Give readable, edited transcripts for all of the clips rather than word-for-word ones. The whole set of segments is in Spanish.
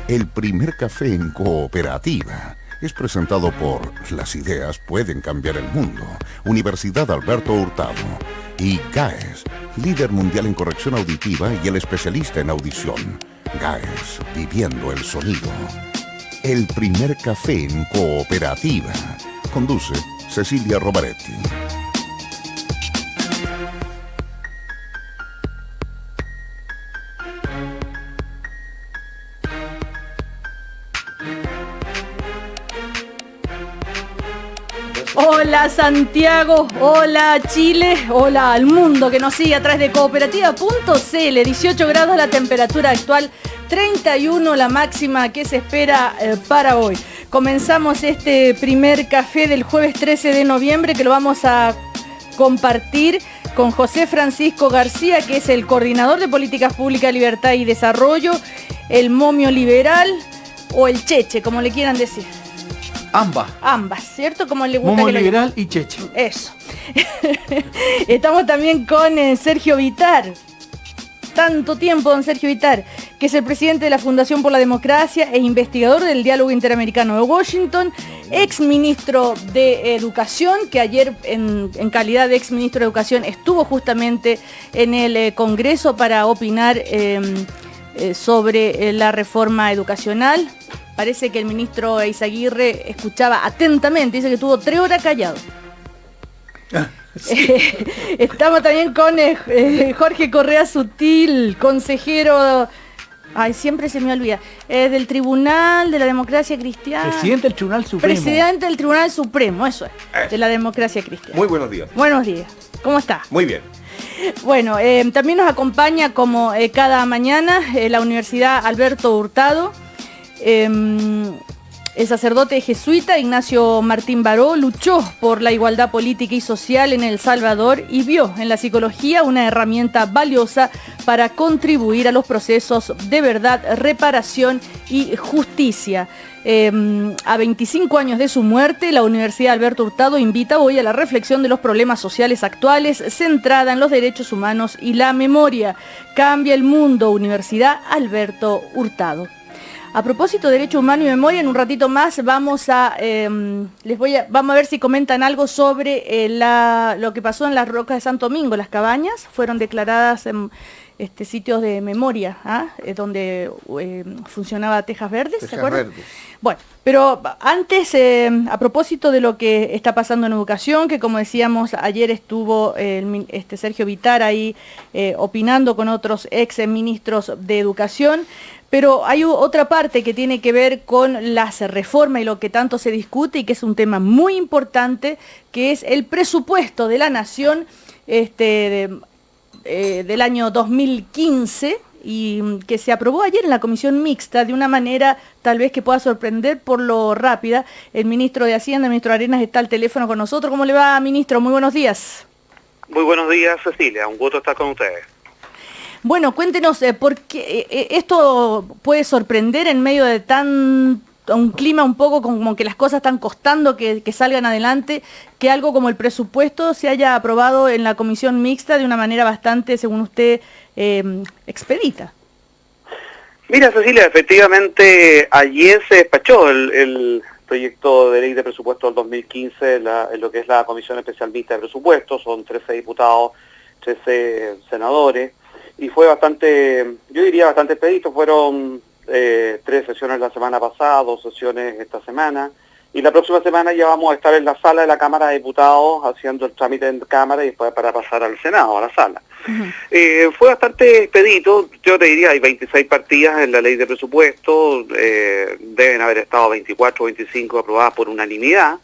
El primer café en cooperativa es presentado por Las ideas pueden cambiar el mundo, Universidad Alberto Hurtado, y GAES, líder mundial en corrección auditiva y el especialista en audición. GAES, viviendo el sonido. El primer café en cooperativa. Conduce Cecilia Robaretti. Hola Santiago, hola Chile, hola al mundo que nos sigue a través de cooperativa.cl. 18 grados la temperatura actual, 31 la máxima que se espera para hoy. Comenzamos este primer café del jueves 13 de noviembre que lo vamos a compartir con José Francisco García, que es el coordinador de Políticas Públicas, Libertad y Desarrollo, el momio liberal o el cheche, como le quieran decir. Ambas, ¿cierto? Como le gusta. Momo que lo liberal y cheche. Eso. Estamos también con Sergio Vitar. Tanto tiempo, don Sergio Vitar, que es el presidente de la Fundación por la Democracia e investigador del Diálogo Interamericano de Washington, ex ministro de Educación, que ayer en calidad de ex ministro de Educación estuvo justamente en el Congreso para opinar sobre la reforma educacional. Parece que el ministro Eizaguirre escuchaba atentamente, dice que estuvo 3 horas callado. Sí. Estamos también con Jorge Correa Sutil, consejero, siempre se me olvida, del Tribunal de la Democracia Cristiana. Presidente del Tribunal Supremo. Presidente del Tribunal Supremo, eso es, de la Democracia Cristiana. Muy buenos días. Buenos días, ¿cómo está? Muy bien. Bueno, también nos acompaña como cada mañana la Universidad Alberto Hurtado. El sacerdote jesuita Ignacio Martín Baró luchó por la igualdad política y social en El Salvador y vio en la psicología una herramienta valiosa para contribuir a los procesos de verdad, reparación y justicia. A 25 años de su muerte, la Universidad Alberto Hurtado invita hoy a la reflexión de los problemas sociales actuales centrada en los derechos humanos y la memoria. Cambia el mundo, Universidad Alberto Hurtado. A propósito de Derecho Humano y Memoria, en un ratito más vamos a ver si comentan algo sobre lo que pasó en las Rocas de Santo Domingo. Las cabañas fueron declaradas sitios de memoria, donde funcionaba Tejas Verdes, ¿se acuerdan? Bueno, pero antes, a propósito de lo que está pasando en educación, que como decíamos, ayer estuvo Sergio Vitar ahí opinando con otros ex ministros de Educación, pero hay otra parte que tiene que ver con las reformas y lo que tanto se discute y que es un tema muy importante, que es el presupuesto de la Nación del año 2015 y que se aprobó ayer en la comisión mixta de una manera tal vez que pueda sorprender por lo rápida. El ministro de Hacienda, el ministro Arenas, está al teléfono con nosotros. ¿Cómo le va, ministro? Muy buenos días. Muy buenos días, Cecilia. Un gusto estar con ustedes. Bueno, cuéntenos por qué esto puede sorprender en medio de un clima un poco como que las cosas están costando que salgan adelante, que algo como el presupuesto se haya aprobado en la comisión mixta de una manera bastante, según usted, expedita. Mira, Cecilia, efectivamente ayer se despachó el proyecto de ley de presupuesto del 2015 en lo que es la comisión especial mixta de presupuestos. Son 13 diputados, 13 senadores, y fue bastante, yo diría bastante expedito. Fueron 3 sesiones la semana pasada, 2 sesiones esta semana, y la próxima semana ya vamos a estar en la sala de la Cámara de Diputados haciendo el trámite en Cámara y después para pasar al Senado, a la sala. Fue bastante expedito. Yo te diría, hay 26 partidas en la ley de presupuesto, deben haber estado 24 o 25 aprobadas por unanimidad.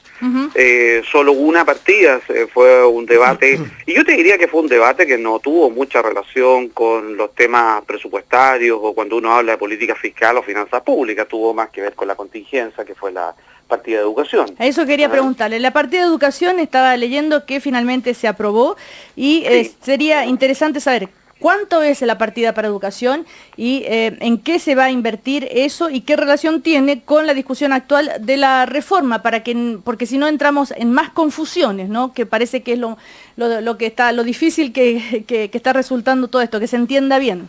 Solo una partida fue un debate, y yo te diría que fue un debate que no tuvo mucha relación con los temas presupuestarios o cuando uno habla de política fiscal o finanzas públicas, tuvo más que ver con la contingencia, que fue la partida de educación. A eso quería preguntarle. La partida de educación estaba leyendo que finalmente se aprobó y sí, sería interesante saber cuánto es la partida para educación y en qué se va a invertir eso y qué relación tiene con la discusión actual de la reforma, porque si no entramos en más confusiones, ¿no? Que parece que es lo difícil que está resultando todo esto, que se entienda bien.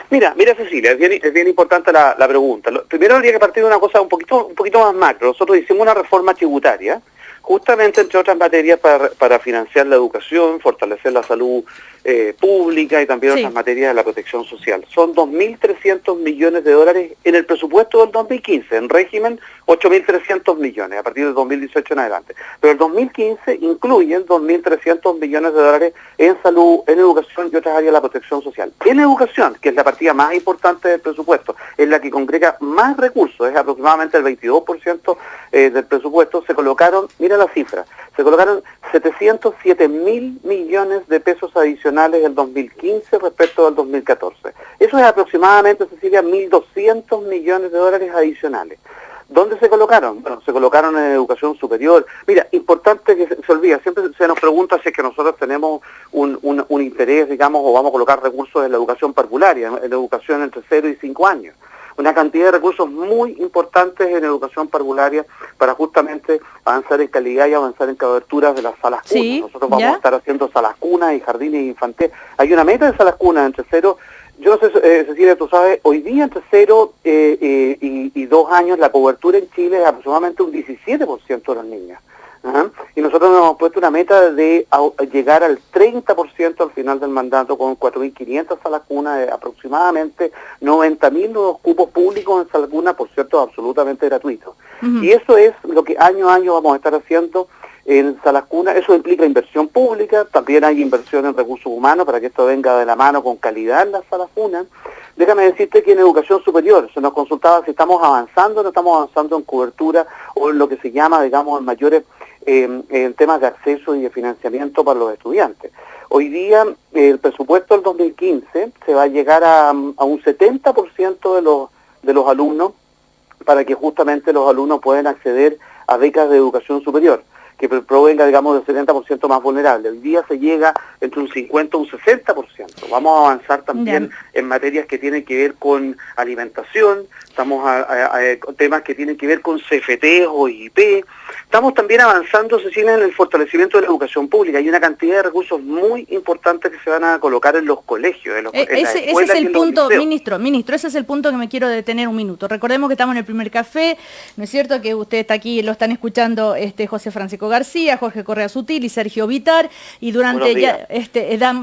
Mira Cecilia, es bien importante la pregunta. Primero habría que partir de una cosa un poquito más macro. Nosotros hicimos una reforma tributaria, justamente entre otras materias para financiar la educación, fortalecer la salud pública y también otras materias de la protección social. Son 2.300 millones de dólares en el presupuesto del 2015, en régimen 8.300 millones a partir del 2018 en adelante. Pero el 2015 incluye 2.300 millones de dólares en salud, en educación y otras áreas de la protección social. En educación, que es la partida más importante del presupuesto, es la que congrega más recursos, es aproximadamente el 22% del presupuesto, se colocaron, mira la cifra, se colocaron 707.000 millones de pesos adicionales el 2015 respecto al 2014. Eso es aproximadamente, Cecilia, 1.200 millones de dólares adicionales. ¿Dónde se colocaron? Bueno, se colocaron en educación superior. Mira, importante que se olvida, siempre se nos pregunta si es que nosotros tenemos un interés, digamos, o vamos a colocar recursos en la educación parvularia, en la educación entre 0 y 5 años. Una cantidad de recursos muy importantes en educación parvularia para justamente avanzar en calidad y avanzar en coberturas de las salas cunas. Sí, nosotros vamos a estar haciendo salas cunas y jardines infantiles. Hay una meta de salas cunas entre 0, yo no sé, Cecilia, tú sabes, hoy día entre 0 y 2 años la cobertura en Chile es aproximadamente un 17% de los niños. Y nosotros nos hemos puesto una meta de llegar al 30% al final del mandato con 4.500 salas cunas, aproximadamente 90.000 nuevos cupos públicos en salas cunas, por cierto, absolutamente gratuitos. Y eso es lo que año a año vamos a estar haciendo en salas cunas. Eso implica inversión pública, también hay inversión en recursos humanos para que esto venga de la mano con calidad en las salas cunas. Déjame decirte que en educación superior se nos consultaba si estamos avanzando o no estamos avanzando en cobertura o en lo que se llama, digamos, en mayores en temas de acceso y de financiamiento para los estudiantes. Hoy día el presupuesto del 2015 se va a llegar a un 70% de los alumnos para que justamente los alumnos puedan acceder a becas de educación superior, que provenga, digamos, del 70% más vulnerable. Hoy día se llega entre un 50 y un 60%. Vamos a avanzar también en materias que tienen que ver con alimentación, estamos a temas que tienen que ver con CFT o IP. Estamos también avanzando, Cecilia, en el fortalecimiento de la educación pública. Hay una cantidad de recursos muy importantes que se van a colocar en los colegios, en las escuelas. Ese es el punto, ministro, ese es el punto que me quiero detener un minuto. Recordemos que estamos en el primer café, ¿no es cierto? Que usted está aquí, lo están escuchando José Francisco García, Jorge Correa Sutil y Sergio Vitar, y durante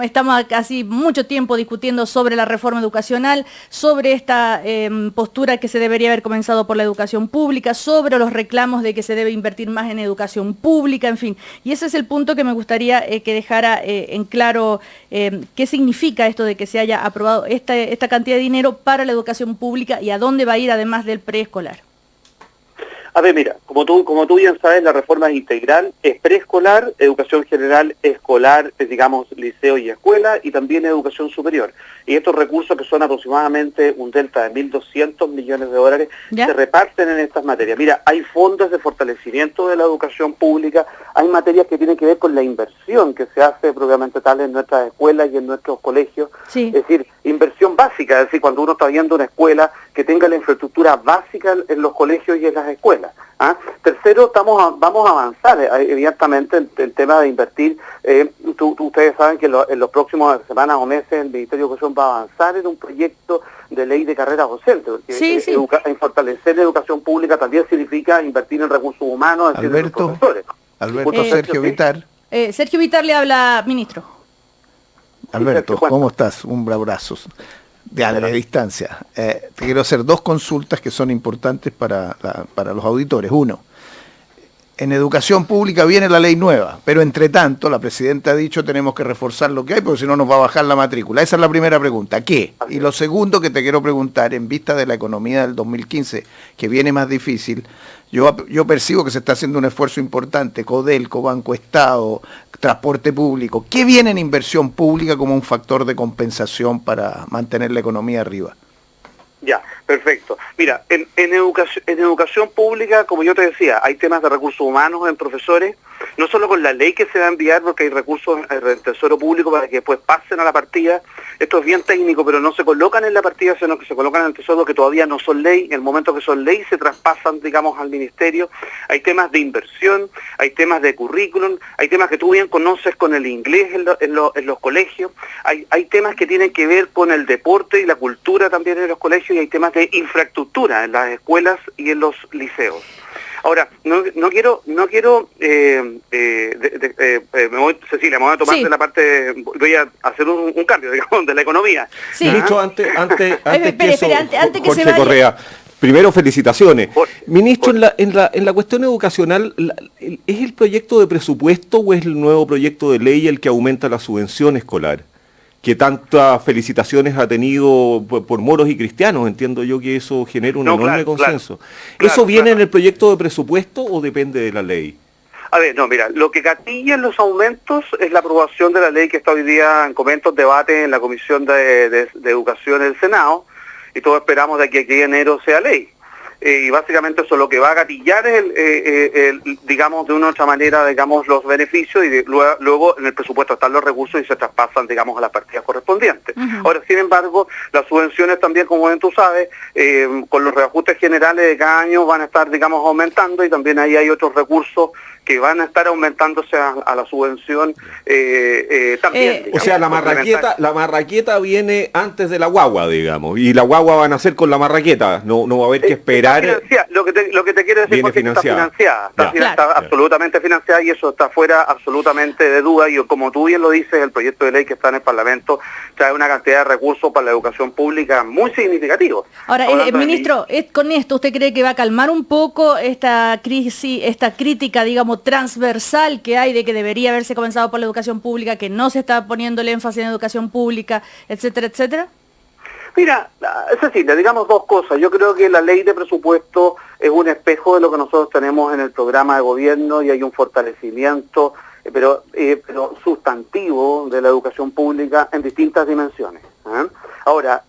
estamos casi mucho tiempo discutiendo sobre la reforma educacional, sobre esta postura que se debería haber comenzado por la educación pública, sobre los reclamos de que se debe invertir más en educación pública, en fin. Y ese es el punto que me gustaría que dejara en claro qué significa esto de que se haya aprobado esta cantidad de dinero para la educación pública y a dónde va a ir además del preescolar. A ver, mira, como tú bien sabes, la reforma es integral, es preescolar, educación general, escolar, digamos, liceo y escuela, y también educación superior. Y estos recursos, que son aproximadamente un delta de 1.200 millones de dólares, se reparten en estas materias. Mira, hay fondos de fortalecimiento de la educación pública, hay materias que tienen que ver con la inversión que se hace propiamente tal en nuestras escuelas y en nuestros colegios. Es decir, inversión básica, es decir, cuando uno está viendo una escuela que tenga la infraestructura básica en los colegios y en las escuelas. Tercero, vamos a avanzar, evidentemente, en tema de invertir. Ustedes saben que en los próximos semanas o meses el Ministerio de Educación va a avanzar en un proyecto de ley de carreras docentes, porque en fortalecer la educación pública también significa invertir en recursos humanos, en los profesores. Sergio Vitar. Sergio Vitar le habla, ministro. Alberto, ¿cómo estás? Un abrazo. De distancia. Te quiero hacer dos consultas que son importantes para los auditores. Uno, en educación pública viene la ley nueva, pero entre tanto la presidenta ha dicho tenemos que reforzar lo que hay, porque si no nos va a bajar la matrícula. Esa es la primera pregunta. ¿Qué? Y lo segundo que te quiero preguntar, en vista de la economía del 2015, que viene más difícil, yo percibo que se está haciendo un esfuerzo importante, Codelco, Banco Estado, transporte público. ¿Qué viene en inversión pública como un factor de compensación para mantener la economía arriba? Ya, perfecto. Mira, en educación pública, como yo te decía, hay temas de recursos humanos en profesores, no solo con la ley que se va a enviar, porque hay recursos del Tesoro Público para que después pasen a la partida. Esto es bien técnico, pero no se colocan en la partida, sino que se colocan en el Tesoro, que todavía no son ley. En el momento que son ley se traspasan, digamos, al Ministerio. Hay temas de inversión, hay temas de currículum, hay temas que tú bien conoces con el inglés en los colegios, hay temas que tienen que ver con el deporte y la cultura también en los colegios, y hay temas de infraestructura en las escuelas y en los liceos. Ahora, no quiero, Cecilia, me voy a tomar de la parte, voy a hacer un cambio, digamos, de la economía. Sí. Ministro, antes que que Jorge se vaya. Correa, primero felicitaciones. Ministro, en la cuestión educacional, ¿es el proyecto de presupuesto o es el nuevo proyecto de ley el que aumenta la subvención escolar? Que tantas felicitaciones ha tenido por moros y cristianos, entiendo yo que eso genera un enorme consenso. ¿Eso viene en el proyecto de presupuesto o depende de la ley? A ver, no, mira, lo que gatilla en los aumentos es la aprobación de la ley que está hoy día en comentos, debate en la Comisión de Educación del Senado, y todos esperamos de que aquí en enero sea ley. Y básicamente eso lo que va a gatillar es, digamos, de una u otra manera, digamos, los beneficios, y luego en el presupuesto están los recursos y se traspasan, digamos, a las partidas correspondientes. Ahora, sin embargo, las subvenciones también, como bien tú sabes, con los reajustes generales de cada año van a estar, digamos, aumentando, y también ahí hay otros recursos que van a estar aumentándose a la subvención también. O sea, la marraqueta viene antes de la guagua, digamos, y la guagua van a hacer con la marraqueta, no va a haber que esperar. Lo que te quiero decir es que está financiada, está absolutamente financiada, y eso está fuera absolutamente de duda, y como tú bien lo dices, el proyecto de ley que está en el Parlamento trae una cantidad de recursos para la educación pública muy significativos. Ahora, ministro, con esto, ¿usted cree que va a calmar un poco esta crisis, esta crítica, digamos, transversal que hay de que debería haberse comenzado por la educación pública, que no se está poniendo el énfasis en educación pública, etcétera, etcétera? Mira, Cecilia, digamos dos cosas. Yo creo que la ley de presupuesto es un espejo de lo que nosotros tenemos en el programa de gobierno, y hay un fortalecimiento, pero sustantivo, de la educación pública en distintas dimensiones. Ahora,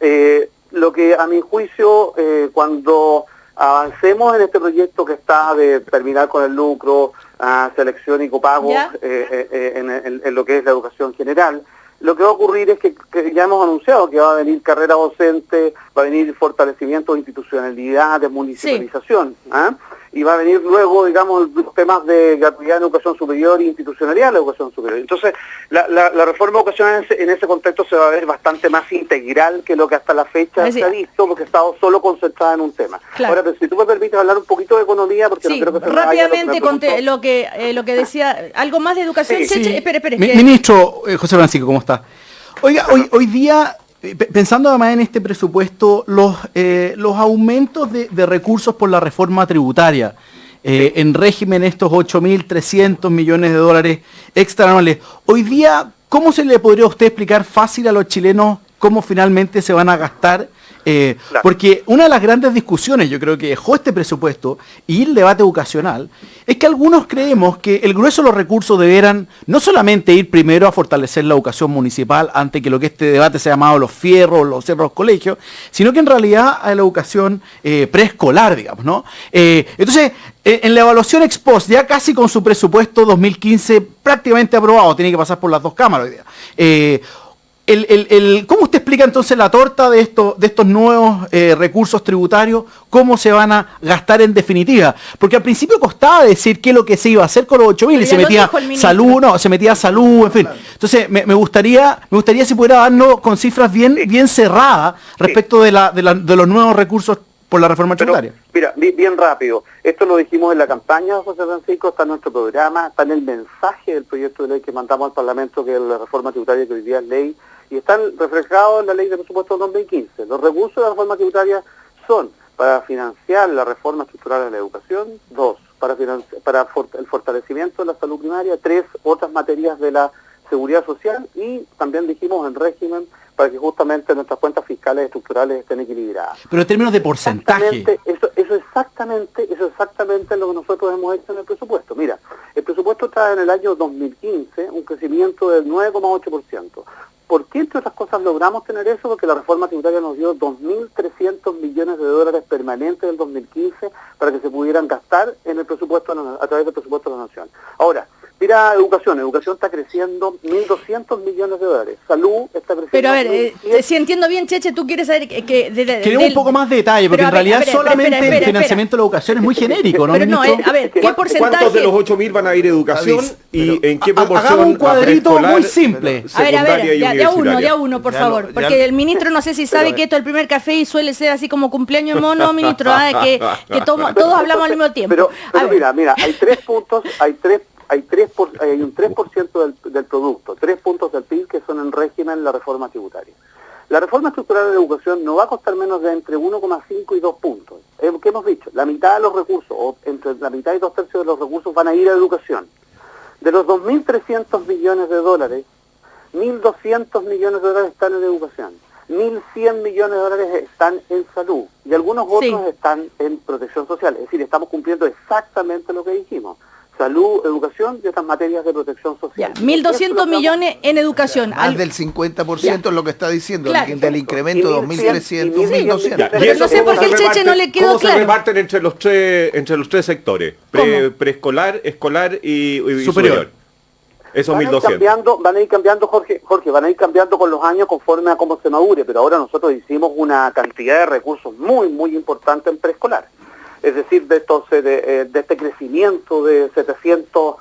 lo que a mi juicio, cuando avancemos en este proyecto que está de terminar con el lucro, selección y copago en lo que es la educación general, lo que va a ocurrir es que ya hemos anunciado que va a venir carrera docente, va a venir fortalecimiento de institucionalidad, de municipalización, y va a venir luego, digamos, los temas de gratuidad en educación superior e institucionalidad en la educación superior. Entonces, la reforma educacional en ese contexto se va a ver bastante más integral que lo que hasta la fecha se ha visto, porque ha estado solo concentrada en un tema. Claro. Ahora, pero si tú me permites hablar un poquito de economía, porque no creo que se rápidamente lo que decía, algo más de educación. Espere. Ministro José Francisco, ¿cómo está? Oiga, hoy día, pensando además en este presupuesto, los aumentos de recursos por la reforma tributaria, en régimen estos 8.300 millones de dólares extra anuales, hoy día, ¿cómo se le podría a usted explicar fácil a los chilenos cómo finalmente se van a gastar? Porque una de las grandes discusiones, yo creo que dejó este presupuesto y el debate educacional, es que algunos creemos que el grueso de los recursos deberán no solamente ir primero a fortalecer la educación municipal, antes que lo que este debate se ha llamado los fierros, los cerros colegios, sino que en realidad a la educación preescolar, digamos, ¿no? Entonces, en la evaluación ex post, ya casi con su presupuesto 2015 prácticamente aprobado, tiene que pasar por las dos cámaras hoy día, ¿cómo usted explica entonces la torta de estos nuevos recursos tributarios? ¿Cómo se van a gastar en definitiva? Porque al principio costaba decir qué es lo que se iba a hacer con los 8.000 y se metía salud, en fin. Entonces me gustaría si pudiera darnos con cifras bien cerradas respecto de los nuevos recursos por la reforma tributaria. Mira, bien rápido. Esto lo dijimos en la campaña, José Francisco, está en nuestro programa, está en el mensaje del proyecto de ley que mandamos al Parlamento, que es la reforma tributaria que hoy día es ley, y están reflejados en la ley de presupuesto 2015. Los recursos de la reforma tributaria son para financiar la reforma estructural de la educación, 2, para el fortalecimiento de la salud primaria, 3, otras materias de la seguridad social, y también dijimos en régimen para que justamente nuestras cuentas fiscales estructurales estén equilibradas. Pero en términos de porcentaje. Eso exactamente es lo que nosotros hemos hecho en el presupuesto. Mira, el presupuesto trae en el año 2015 un crecimiento del 9,8%. ¿Por qué, entre otras cosas, logramos tener eso? Porque la reforma tributaria nos dio 2.300 millones de dólares permanentes del 2015 para que se pudieran gastar en el presupuesto a través del presupuesto de la Nación. Ahora, Mira, educación está creciendo 1.200 millones de dólares. Salud está creciendo... Pero a ver, si entiendo bien, Cheche, tú quieres saber que... Queremos un poco más de detalle, porque en realidad solamente el financiamiento de la educación es muy genérico, ¿no, pero no, ministro? a ver, ¿qué porcentaje? ¿Cuántos de los 8.000 van a ir a educación y en qué proporción? Hagamos un cuadrito preescolar, muy simple. A ver, secundaria y de a universitaria? uno, por favor. Porque el ministro no sé si sabe que esto es el primer café y suele ser así como cumpleaños mono, ministro, que todos hablamos al mismo tiempo. Pero mira, hay 3 puntos, hay un 3% del producto, 3 puntos del PIB que son en régimen la reforma tributaria. La reforma estructural de la educación no va a costar menos de entre 1,5 y 2 puntos. ¿Qué hemos dicho? La mitad de los recursos, o entre la mitad y 2 tercios de los recursos van a ir a educación. De los 2.300 millones de dólares, 1.200 millones de dólares están en educación, 1.100 millones de dólares están en salud y algunos otros están en protección social. Es decir, estamos cumpliendo exactamente lo que dijimos. Salud, educación y otras materias de protección social. 1.200 millones en educación. Más del 50% es lo que está diciendo, del incremento de 2.300, 1.200. Pero no sé por qué el Cheche no le quedó ¿Cómo claro? se reparten entre los tres sectores? Preescolar, escolar y superior. Esos 1.200. Van a ir cambiando, Jorge, van a ir cambiando con los años conforme a cómo se madure, pero ahora nosotros hicimos una cantidad de recursos muy, muy importante en preescolar. Es decir, de este crecimiento de 700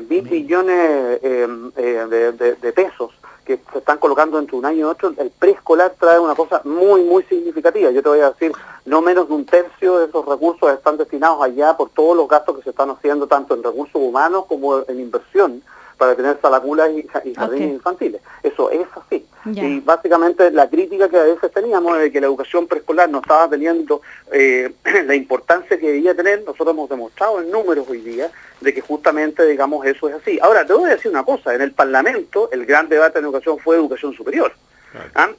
billones de pesos que se están colocando entre un año y otro, el preescolar trae una cosa muy, muy significativa. Yo te voy a decir, no menos de un tercio de esos recursos están destinados allá por todos los gastos que se están haciendo, tanto en recursos humanos como en inversión, para tener salaculas y jardines infantiles. Eso es así. Ya. Y básicamente la crítica que a veces teníamos de que la educación preescolar no estaba teniendo la importancia que debía tener, nosotros hemos demostrado en números hoy día de que justamente, digamos, eso es así. Ahora, te voy a decir una cosa, en el Parlamento el gran debate en educación fue educación superior.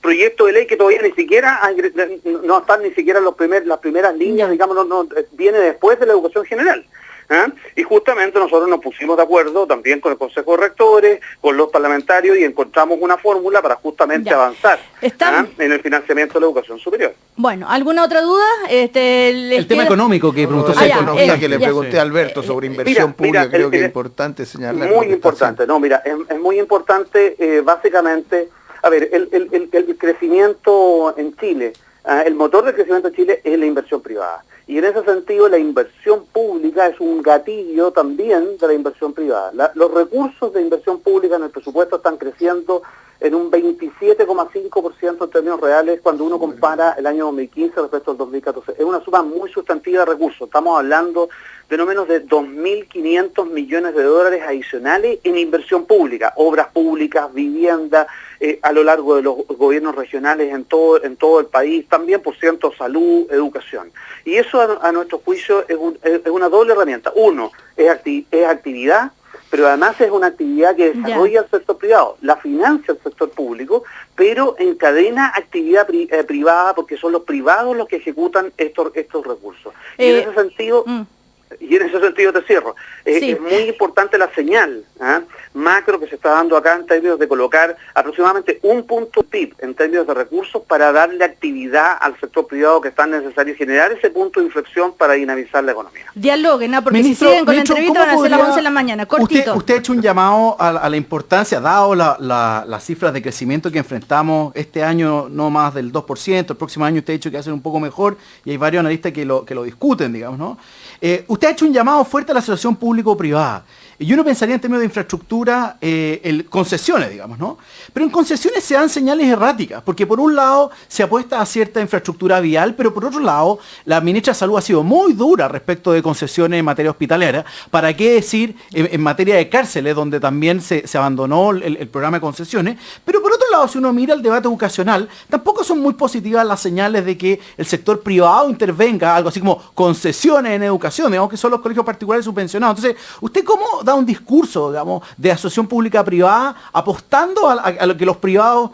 Proyecto de ley que todavía ni siquiera no están ni siquiera las primeras líneas, digamos, viene después de la educación general. Y justamente nosotros nos pusimos de acuerdo también con el Consejo de Rectores, con los parlamentarios y encontramos una fórmula para justamente avanzar en el financiamiento de la educación superior. Bueno, ¿alguna otra duda? El tema económico que preguntó economía que le pregunté a Alberto sobre inversión pública, creo que es importante señalar. Muy importante, es muy importante básicamente, a ver, el crecimiento en Chile, el motor del crecimiento en Chile es la inversión privada. Y en ese sentido la inversión pública es un gatillo también de la inversión privada. Los recursos de inversión pública en el presupuesto están creciendo en un 27,5% en términos reales cuando uno compara el año 2015 respecto al 2014. Es una suma muy sustantiva de recursos. Estamos hablando de no menos de 2.500 millones de dólares adicionales en inversión pública, obras públicas, vivienda, a lo largo de los gobiernos regionales en todo el país, también por cierto salud, educación. Y eso a nuestro juicio es una doble herramienta. Uno, es actividad, pero además es una actividad que desarrolla el sector privado, la financia el sector público, pero encadena actividad privada porque son los privados los que ejecutan estos recursos. Y en ese sentido... Y en ese sentido te cierro. Es muy importante la señal macro que se está dando acá en términos de colocar aproximadamente 1 punto PIB en términos de recursos para darle actividad al sector privado que es tan necesario y generar ese punto de inflexión para dinamizar la economía. Dialoguen, porque ministro, si siguen con la entrevista van a ser las 11 de la mañana. Cortito. Usted ha hecho un llamado a la importancia, dado las cifras de crecimiento que enfrentamos este año, no más del 2%, el próximo año usted ha dicho que va a ser un poco mejor y hay varios analistas que lo discuten, digamos, ¿no? Usted ha hecho un llamado fuerte a la asociación público-privada. Y uno pensaría en términos de infraestructura, concesiones, digamos, ¿no? Pero en concesiones se dan señales erráticas, porque por un lado se apuesta a cierta infraestructura vial, pero por otro lado la ministra de Salud ha sido muy dura respecto de concesiones en materia hospitalera. ¿Para qué decir en materia de cárceles, donde también se abandonó el programa de concesiones? Pero por otro lado, si uno mira el debate educacional, tampoco son muy positivas las señales de que el sector privado intervenga, algo así como concesiones en educación, digamos que son los colegios particulares subvencionados. Entonces, ¿usted cómo da un discurso, digamos, de asociación pública-privada apostando a lo que los privados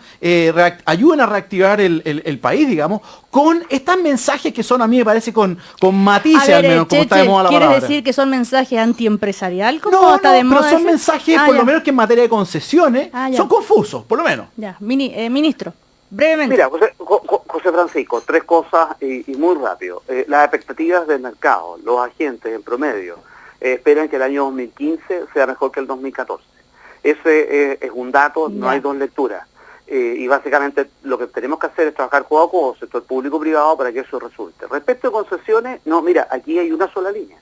ayuden a reactivar el país, digamos, con estos mensajes que son, a mí me parece, con matices, al menos, como está de moda la palabra? ¿Quieres decir que son mensajes antiempresarial? No, pero son mensajes, por lo menos que en materia de concesiones, son confusos, por lo menos. Ya, ministro, brevemente. Mira, José Francisco, 3 cosas y muy rápido. Las expectativas del mercado, los agentes en promedio, esperan que el año 2015 sea mejor que el 2014. Ese es un dato, no hay dos lecturas. Y básicamente lo que tenemos que hacer es trabajar codo a codo, sector público-privado, para que eso resulte. Respecto a concesiones, no, mira, aquí hay una sola línea.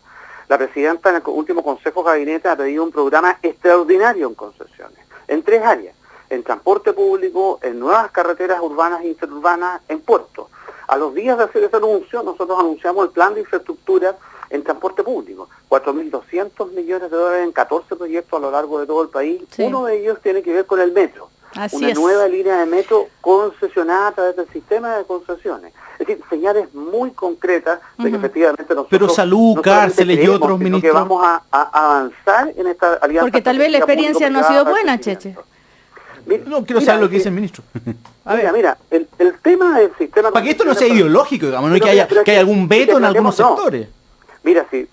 La presidenta en el último Consejo de Gabinete ha pedido un programa extraordinario en concesiones, en 3 áreas: en transporte público, en nuevas carreteras urbanas e interurbanas, en puertos. A los días de hacer ese anuncio, nosotros anunciamos el plan de infraestructura en transporte público, 4.200 millones de dólares en 14 proyectos a lo largo de todo el país. Sí. Uno de ellos tiene que ver con el metro. Una nueva línea de metro concesionada a través del sistema de concesiones. Es decir, señales muy concretas de que efectivamente nosotros... Pero salud, cárceles y otros, ministros... que vamos a avanzar en esta alianza... Porque tal vez la experiencia no ha sido buena, Cheche. No quiero saber lo que dice el ministro. Mira, el tema del sistema... Para que esto no sea ideológico, digamos, no es que haya algún veto en algunos sectores. Mira, sí,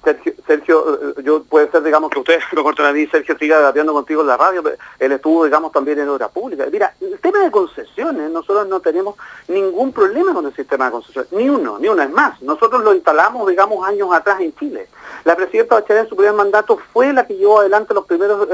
Sergio, yo puede ser, digamos, que ustedes lo cortan a mí, Sergio siga debatiendo contigo en la radio, pero él estuvo, digamos, también en obra pública. Mira, el tema de concesiones, nosotros no tenemos ningún problema con el sistema de concesiones, ni uno. Es más, nosotros lo instalamos, digamos, años atrás en Chile. La presidenta Bachelet en su primer mandato fue la que llevó adelante los primeros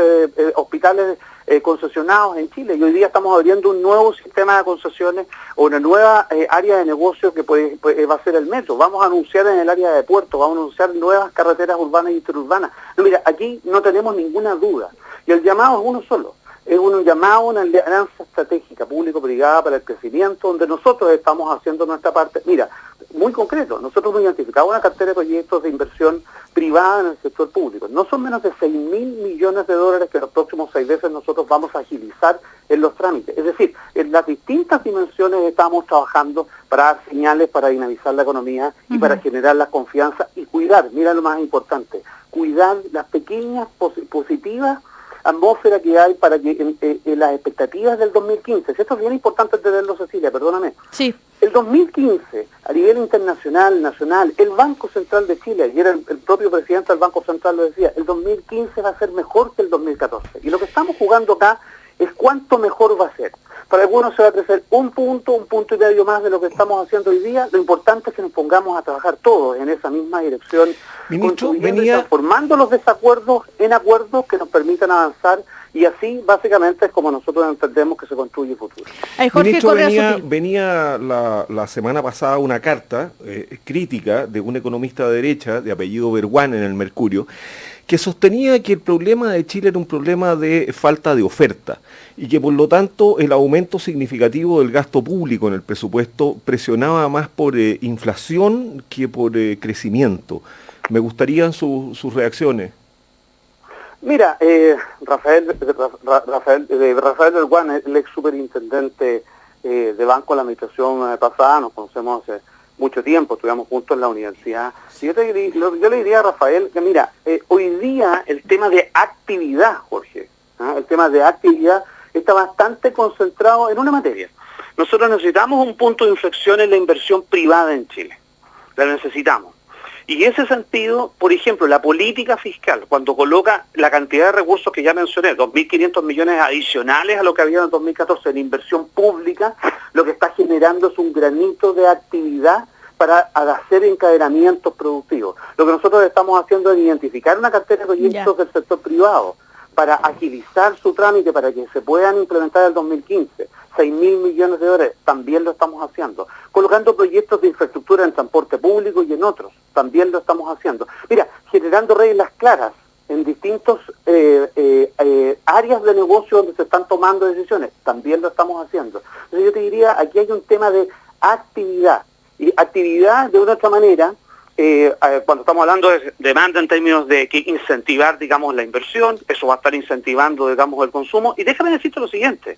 hospitales concesionados en Chile, y hoy día estamos abriendo un nuevo sistema de concesiones o una nueva área de negocio que va a ser el metro. Vamos a anunciar en el área de puertos, vamos a anunciar nuevas carreteras urbanas e interurbanas. No, mira, aquí no tenemos ninguna duda, y el llamado es uno solo. Es un llamado a una alianza estratégica público-privada para el crecimiento, donde nosotros estamos haciendo nuestra parte. Mira, muy concreto, nosotros hemos identificado una cartera de proyectos de inversión privada en el sector público. No son menos de 6.000 millones de dólares que los próximos 6 meses nosotros vamos a agilizar en los trámites. Es decir, en las distintas dimensiones estamos trabajando para dar señales, para dinamizar la economía y para generar la confianza y cuidar, mira lo más importante, cuidar las pequeñas positivas atmósfera que hay para que en las expectativas del 2015, esto es bien importante entenderlo, Cecilia, perdóname. Sí. El 2015, a nivel internacional, nacional, el Banco Central de Chile, y era el propio presidente del Banco Central lo decía, el 2015 va a ser mejor que el 2014. Y lo que estamos jugando acá es cuánto mejor va a ser. Para algunos se va a crecer un punto y medio más de lo que estamos haciendo hoy día. Lo importante es que nos pongamos a trabajar todos en esa misma dirección, Ministro, transformando los desacuerdos en acuerdos que nos permitan avanzar, y así básicamente es como nosotros entendemos que se construye el futuro. Jorge, Ministro, venía la semana pasada una carta crítica de un economista de derecha de apellido Berguán en el Mercurio, que sostenía que el problema de Chile era un problema de falta de oferta y que por lo tanto el aumento significativo del gasto público en el presupuesto presionaba más por inflación que por crecimiento. Me gustarían sus reacciones. Mira, Rafael Berguán, el ex superintendente de Banco de la administración pasada, nos conocemos hace mucho tiempo, estudiamos juntos en la universidad. Y yo le diría a Rafael que mira, hoy día el tema de actividad, Jorge, el tema de actividad está bastante concentrado en una materia. Nosotros necesitamos un punto de inflexión en la inversión privada en Chile. La necesitamos. Y en ese sentido, por ejemplo, la política fiscal, cuando coloca la cantidad de recursos que ya mencioné, 2.500 millones adicionales a lo que había en el 2014 en inversión pública, lo que está generando es un granito de actividad para hacer encadenamientos productivos. Lo que nosotros estamos haciendo es identificar una cartera de proyectos del sector privado para agilizar su trámite, para que se puedan implementar en el 2015. 6.000 millones de dólares, también lo estamos haciendo. Colocando proyectos de infraestructura en transporte público y en otros, también lo estamos haciendo. Mira, generando reglas claras en distintos áreas de negocio donde se están tomando decisiones, también lo estamos haciendo. Entonces yo te diría, aquí hay un tema de actividad, y actividad de una otra manera, cuando estamos hablando de demanda en términos de que incentivar, digamos, la inversión, eso va a estar incentivando, digamos, el consumo. Y déjame decirte lo siguiente,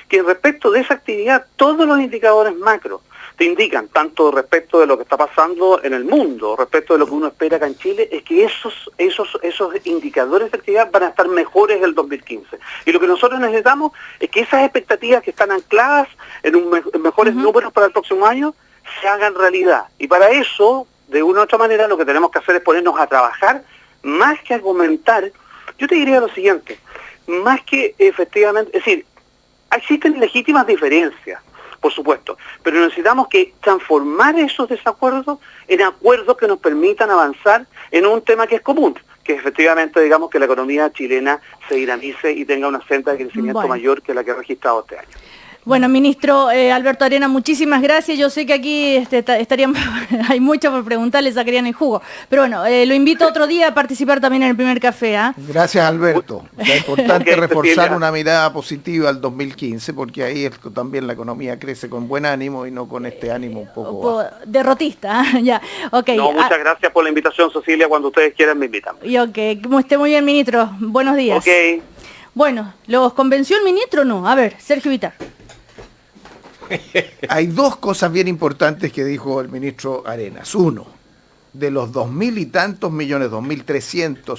que respecto de esa actividad, todos los indicadores macro te indican, tanto respecto de lo que está pasando en el mundo, respecto de lo que uno espera acá en Chile, es que esos indicadores de actividad van a estar mejores del 2015. Y lo que nosotros necesitamos es que esas expectativas que están ancladas en mejores números para el próximo año se hagan realidad. Y para eso, de una u otra manera, lo que tenemos que hacer es ponernos a trabajar, más que argumentar. Yo te diría lo siguiente, más que efectivamente, es decir, existen legítimas diferencias, por supuesto, pero necesitamos que transformar esos desacuerdos en acuerdos que nos permitan avanzar en un tema que es común, que efectivamente, digamos, que la economía chilena se dinamice y tenga una senda de crecimiento mayor que la que ha registrado este año. Bueno, ministro Alberto Arena, muchísimas gracias. Yo sé que aquí estaríamos, hay mucho por preguntarle, sacarían el jugo. Pero bueno, lo invito otro día a participar también en el primer café. Gracias, Alberto. Es importante reforzar una mirada positiva al 2015, porque ahí también la economía crece con buen ánimo y no con este ánimo un poco derrotista. Ya, okay. No, muchas gracias por la invitación, Cecilia. Cuando ustedes quieran me invitan. Y como esté muy bien, ministro. Buenos días. Ok. Bueno, ¿los convenció el ministro o no? A ver, Sergio Vitar. Hay dos cosas bien importantes que dijo el ministro Arenas. Uno, de los 2.000 y tantos millones, 2.300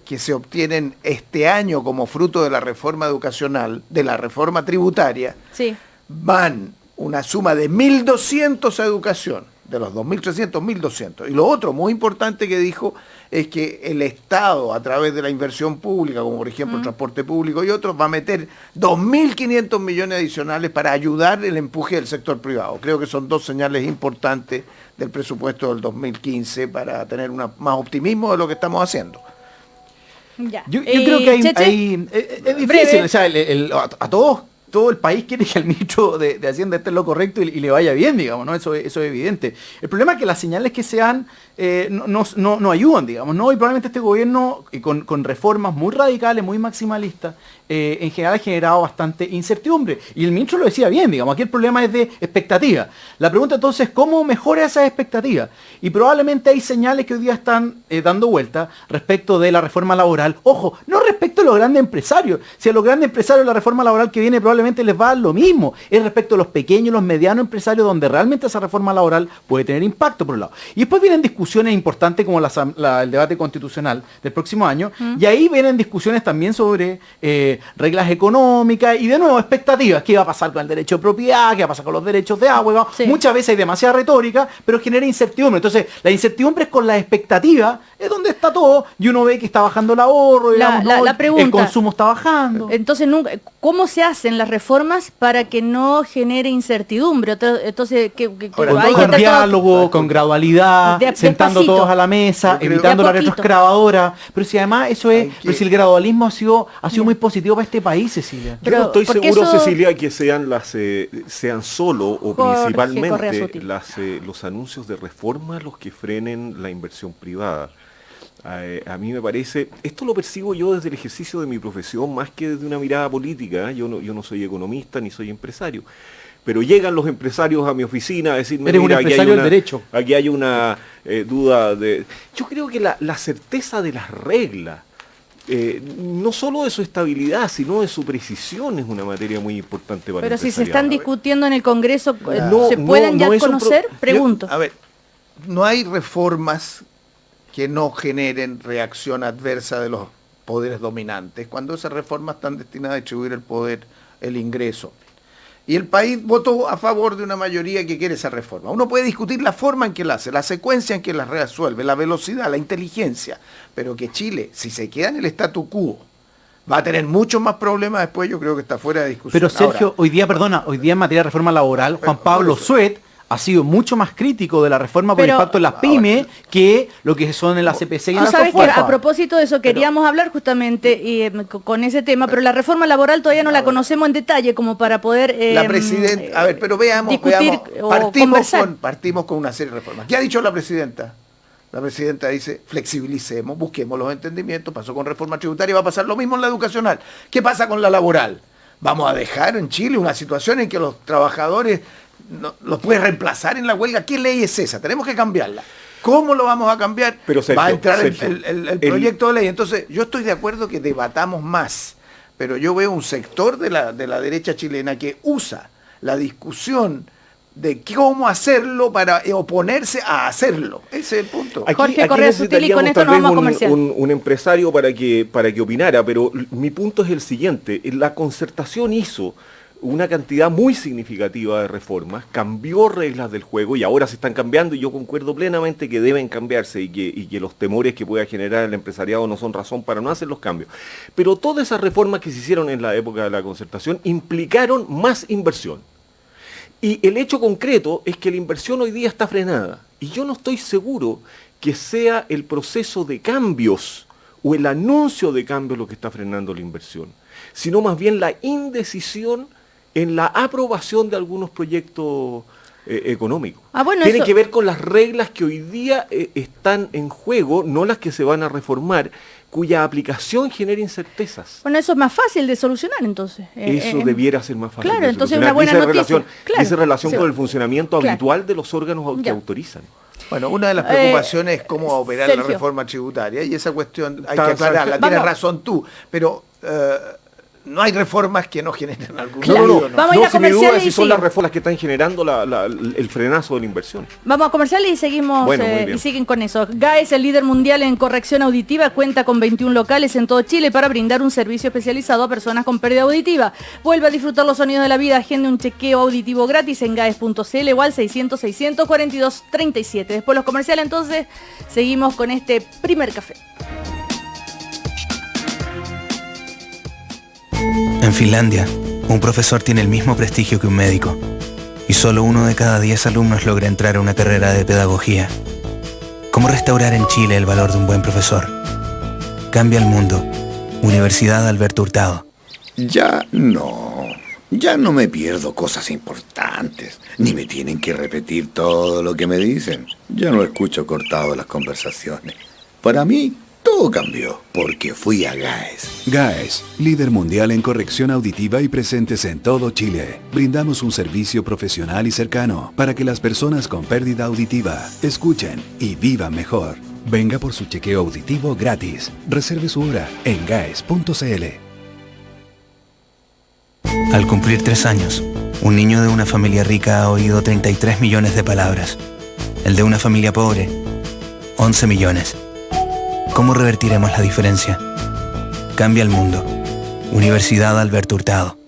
que se obtienen este año como fruto de la reforma educacional, de la reforma tributaria, sí, van una suma de 1.200 a educación. De los 2.300, 1.200. Y lo otro muy importante que dijo es que el Estado, a través de la inversión pública, como por ejemplo el transporte público y otros, va a meter 2.500 millones adicionales para ayudar el empuje del sector privado. Creo que son dos señales importantes del presupuesto del 2015 para tener más optimismo de lo que estamos haciendo. Ya. Yo creo que es difícil, o sea, a todo el país quiere que el ministro de Hacienda esté en lo correcto y le vaya bien, digamos, ¿no? Eso es evidente. El problema es que las señales que se dan no ayudan, digamos, ¿no? Y probablemente este gobierno, con reformas muy radicales, muy maximalistas, en general ha generado bastante incertidumbre. Y el ministro lo decía bien, digamos, aquí el problema es de expectativa. La pregunta entonces, ¿cómo mejora esas expectativas? Y probablemente hay señales que hoy día están dando vuelta respecto de la reforma laboral. Ojo, no respecto a los grandes empresarios. Si a los grandes empresarios la reforma laboral que viene probablemente les va a dar lo mismo. Es respecto a los pequeños y los medianos empresarios donde realmente esa reforma laboral puede tener impacto, por un lado. Y después vienen discusiones importantes como el debate constitucional del próximo año. Y ahí vienen discusiones también sobre reglas económicas y de nuevo expectativas. ¿Qué va a pasar con el derecho de propiedad? ¿Qué va a pasar con los derechos de agua? Sí. Muchas veces hay demasiada retórica, pero genera incertidumbre. Entonces, la incertidumbre es con la expectativa, es donde está todo, y uno ve que está bajando el ahorro, digamos, la pregunta, el consumo está bajando. Entonces, ¿cómo se hacen las reformas para que no genere incertidumbre? Entonces, con diálogo, con gradualidad, sentando todos a la mesa, evitando la retroexcavadora. Pero si además eso es, pero si el gradualismo ha sido muy positivo para este país, Cecilia. Yo no estoy seguro, Cecilia, que sean solo o principalmente los anuncios de reforma los que frenen la inversión privada. A mí me parece, esto lo percibo yo desde el ejercicio de mi profesión más que desde una mirada política. Yo no soy economista ni soy empresario, pero llegan los empresarios a mi oficina a decirme, mira, aquí hay una duda de... Yo creo que la certeza de las reglas, no solo de su estabilidad, sino de su precisión es una materia muy importante para el Pero si se ¿eh? están discutiendo en el Congreso, ¿se pueden ya conocer? Pregunto. A ver, no hay reformas que no generen reacción adversa de los poderes dominantes, cuando esas reformas están destinadas a distribuir el poder, el ingreso. Y el país votó a favor de una mayoría que quiere esa reforma. Uno puede discutir la forma en que la hace, la secuencia en que la resuelve, la velocidad, la inteligencia, pero que Chile, si se queda en el statu quo, va a tener muchos más problemas después, yo creo que está fuera de discusión. Pero Sergio, hoy día en materia de reforma laboral, Juan Pablo Suet ha sido mucho más crítico de la reforma por el impacto en las pymes que lo que son en la CPC y en la sabes que a propósito de eso queríamos hablar justamente con ese tema, pero la reforma laboral todavía no la conocemos en detalle como para poder la presidenta, a ver, pero veamos, partimos con una serie de reformas. ¿Qué ha dicho la presidenta? La presidenta dice, flexibilicemos, busquemos los entendimientos, pasó con reforma tributaria, va a pasar lo mismo en la educacional. ¿Qué pasa con la laboral? Vamos a dejar en Chile una situación en que los trabajadores no los puede reemplazar en la huelga. ¿Qué ley es esa? Tenemos que cambiarla. ¿Cómo lo vamos a cambiar? Pero Sergio, va a entrar el proyecto de ley. Entonces, yo estoy de acuerdo que debatamos más, pero yo veo un sector de la derecha chilena que usa la discusión de cómo hacerlo para oponerse a hacerlo. Ese es el punto. Jorge Correa Sutil, y con esto nos vamos a comercial. Un empresario para que opinara, pero mi punto es el siguiente. La Concertación hizo una cantidad muy significativa de reformas, cambió reglas del juego y ahora se están cambiando, y yo concuerdo plenamente que deben cambiarse y que los temores que pueda generar el empresariado no son razón para no hacer los cambios. Pero todas esas reformas que se hicieron en la época de la Concertación implicaron más inversión. Y el hecho concreto es que la inversión hoy día está frenada. Y yo no estoy seguro que sea el proceso de cambios o el anuncio de cambios lo que está frenando la inversión, sino más bien la indecisión en la aprobación de algunos proyectos económicos. Tiene que ver con las reglas que hoy día están en juego, no las que se van a reformar, cuya aplicación genera incertezas. Bueno, eso es más fácil de solucionar entonces. Eso debiera ser más fácil. Claro, de entonces solucionar. una buena noticia. Dice relación con el funcionamiento habitual de los órganos que autorizan. Bueno, una de las preocupaciones es cómo operar Sergio. la reforma tributaria, y esa cuestión hay que aclararla. Tienes razón tú, pero no hay reformas que no generen algún Claro. ¿no? Vamos a ir a si mi duda comerciales si y son sí. las reformas que están generando el frenazo de la inversión. Vamos a comerciales y seguimos Bueno, muy bien. y siguen con eso. GAES, el líder mundial en corrección auditiva, cuenta con 21 locales en todo Chile para brindar un servicio especializado a personas con pérdida auditiva. Vuelve a disfrutar los sonidos de la vida, agende un chequeo auditivo gratis en gaes.cl o al 600-642-37. Después los comerciales, entonces seguimos con este primer café. En Finlandia, un profesor tiene el mismo prestigio que un médico, y solo 1 de cada 10 alumnos logra entrar a una carrera de pedagogía. ¿Cómo restaurar en Chile el valor de un buen profesor? Cambia el mundo. Universidad Alberto Hurtado. Ya no me pierdo cosas importantes, ni me tienen que repetir todo lo que me dicen. Ya no escucho cortado las conversaciones. Para mí, todo cambió, porque fui a GAES. GAES, líder mundial en corrección auditiva y presentes en todo Chile. Brindamos un servicio profesional y cercano para que las personas con pérdida auditiva escuchen y vivan mejor. Venga por su chequeo auditivo gratis. Reserve su hora en gaes.cl. Al cumplir 3 años, un niño de una familia rica ha oído 33 millones de palabras. El de una familia pobre, 11 millones. ¿Cómo revertiremos la diferencia? Cambia el mundo. Universidad Alberto Hurtado.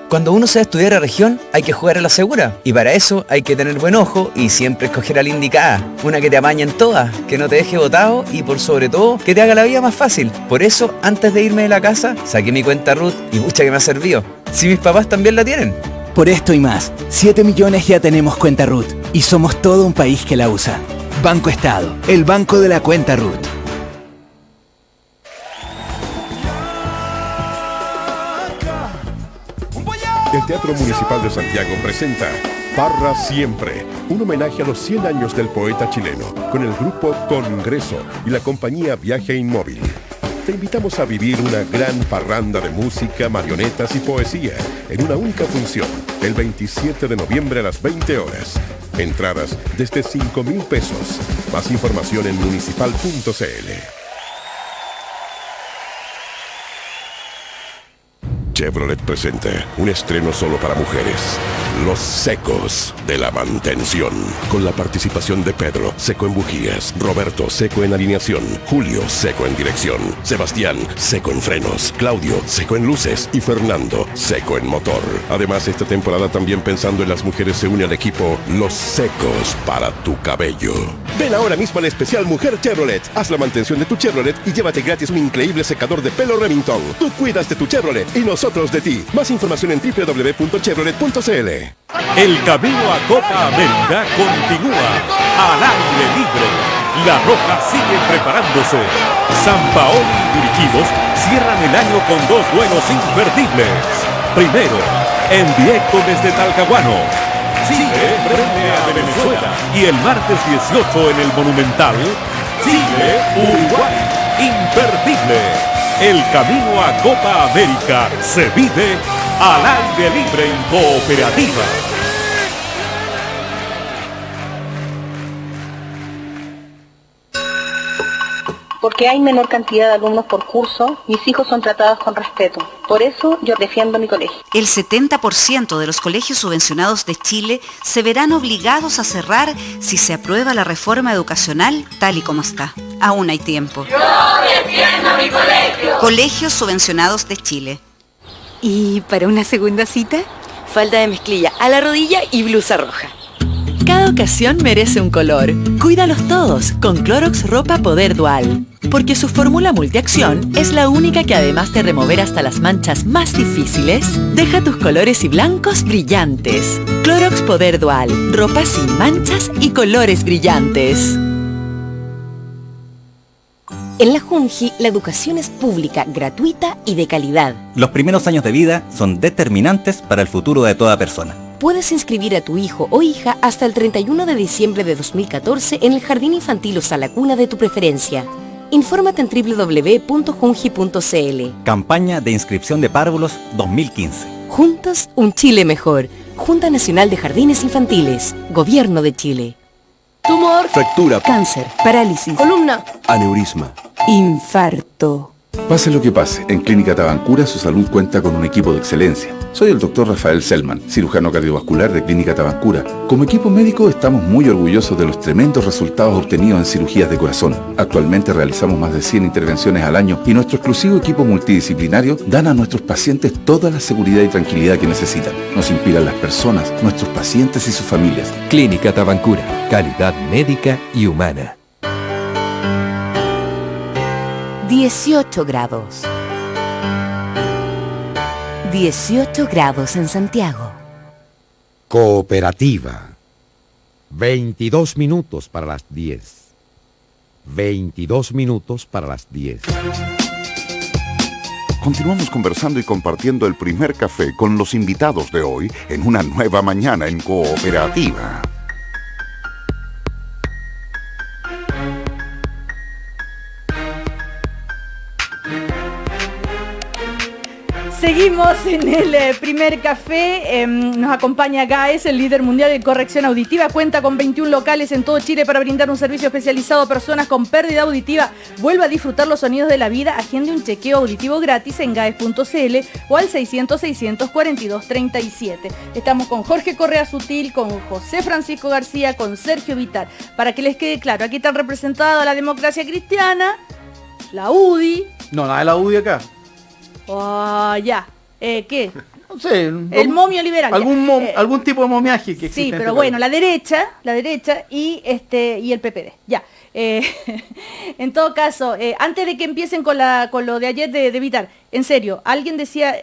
Cuando uno se va a estudiar a región, hay que jugar a la segura. Y para eso hay que tener buen ojo y siempre escoger a la indicada. Una que te apañe en todas, que no te deje botado y por sobre todo, que te haga la vida más fácil. Por eso, antes de irme de la casa, saqué mi cuenta RUT y pucha que me ha servido. Si mis papás también la tienen. Por esto y más, 7 millones ya tenemos cuenta RUT y somos todo un país que la usa. Banco Estado, el banco de la cuenta RUT. El Teatro Municipal de Santiago presenta Parra Siempre, un homenaje a los 100 años del poeta chileno, con el grupo Congreso y la compañía Viaje Inmóvil. Te invitamos a vivir una gran parranda de música, marionetas y poesía en una única función, el 27 de noviembre a las 20 horas. Entradas desde 5.000 pesos. Más información en municipal.cl. Chevrolet presenta un estreno solo para mujeres. Los Secos de la Mantención. Con la participación de Pedro, seco en bujías, Roberto, seco en alineación, Julio, seco en dirección, Sebastián, seco en frenos, Claudio, seco en luces y Fernando, seco en motor. Además, esta temporada también pensando en las mujeres se une al equipo Los Secos para tu cabello. Ven ahora mismo al especial Mujer Chevrolet. Haz la mantención de tu Chevrolet y llévate gratis un increíble secador de pelo Remington. Tú cuidas de tu Chevrolet y nosotros de ti. Más información en www.chevrolet.cl. El camino a Copa América continúa al aire libre. La Roja sigue preparándose. Sampaoli y dirigidos cierran el año con 2 duelos imperdibles. Primero, en directo desde Talcahuano, Chile frente a Venezuela. Y el martes 18 en el Monumental, Chile-Uruguay. Imperdible. El camino a Copa América se vive al aire libre en Cooperativa. Porque hay menor cantidad de alumnos por curso, mis hijos son tratados con respeto. Por eso yo defiendo mi colegio. El 70% de los colegios subvencionados de Chile se verán obligados a cerrar si se aprueba la reforma educacional tal y como está. Aún hay tiempo. Yo defiendo mi colegio. Colegios subvencionados de Chile. ¿Y para una segunda cita? Falda de mezclilla a la rodilla y blusa roja. Cada ocasión merece un color. Cuídalos todos con Clorox Ropa Poder Dual. porque su fórmula multiacción es la única que además de remover hasta las manchas más difíciles, deja tus colores y blancos brillantes. Clorox Poder Dual, ropa sin manchas y colores brillantes. En la Junji, la educación es pública, gratuita y de calidad. Los primeros años de vida son determinantes para el futuro de toda persona. Puedes inscribir a tu hijo o hija hasta el 31 de diciembre de 2014 en el jardín infantil o sala cuna de tu preferencia. Infórmate en www.junji.cl. Campaña de inscripción de párvulos 2015. Juntos, un Chile mejor. Junta Nacional de Jardines Infantiles. Gobierno de Chile. Tumor. Fractura. Cáncer. Parálisis. Columna. Aneurisma. Infarto. Pase lo que pase, en Clínica Tabancura su salud cuenta con un equipo de excelencia. Soy el Dr. Rafael Selman, cirujano cardiovascular de Clínica Tabancura. Como equipo médico estamos muy orgullosos de los tremendos resultados obtenidos en cirugías de corazón. Actualmente realizamos más de 100 intervenciones al año y nuestro exclusivo equipo multidisciplinario dan a nuestros pacientes toda la seguridad y tranquilidad que necesitan. Nos inspiran las personas, nuestros pacientes y sus familias. Clínica Tabancura, calidad médica y humana. 18 grados. 18 grados en Santiago. Cooperativa. 22 minutos para las 10. 22 minutos para las 10. Continuamos conversando y compartiendo el primer café con los invitados de hoy en una nueva mañana en Cooperativa. Seguimos en el primer café, nos acompaña GAES, el líder mundial en corrección auditiva, cuenta con 21 locales en todo Chile para brindar un servicio especializado a personas con pérdida auditiva. Vuelva a disfrutar los sonidos de la vida, agende un chequeo auditivo gratis en gaes.cl o al 600-642-37. Estamos con Jorge Correa Sutil, con José Francisco García, con Sergio Vitar. Para que les quede claro, aquí están representados la Democracia Cristiana, la UDI. No, nada de la UDI acá. Oh, ya. ¿Qué? No sé. El momio liberal. Algún tipo de momiaje que existe. Sí, pero bueno, la derecha y el PPD. Ya. En todo caso, antes de que empiecen con lo de ayer de Vitar, en serio, alguien decía,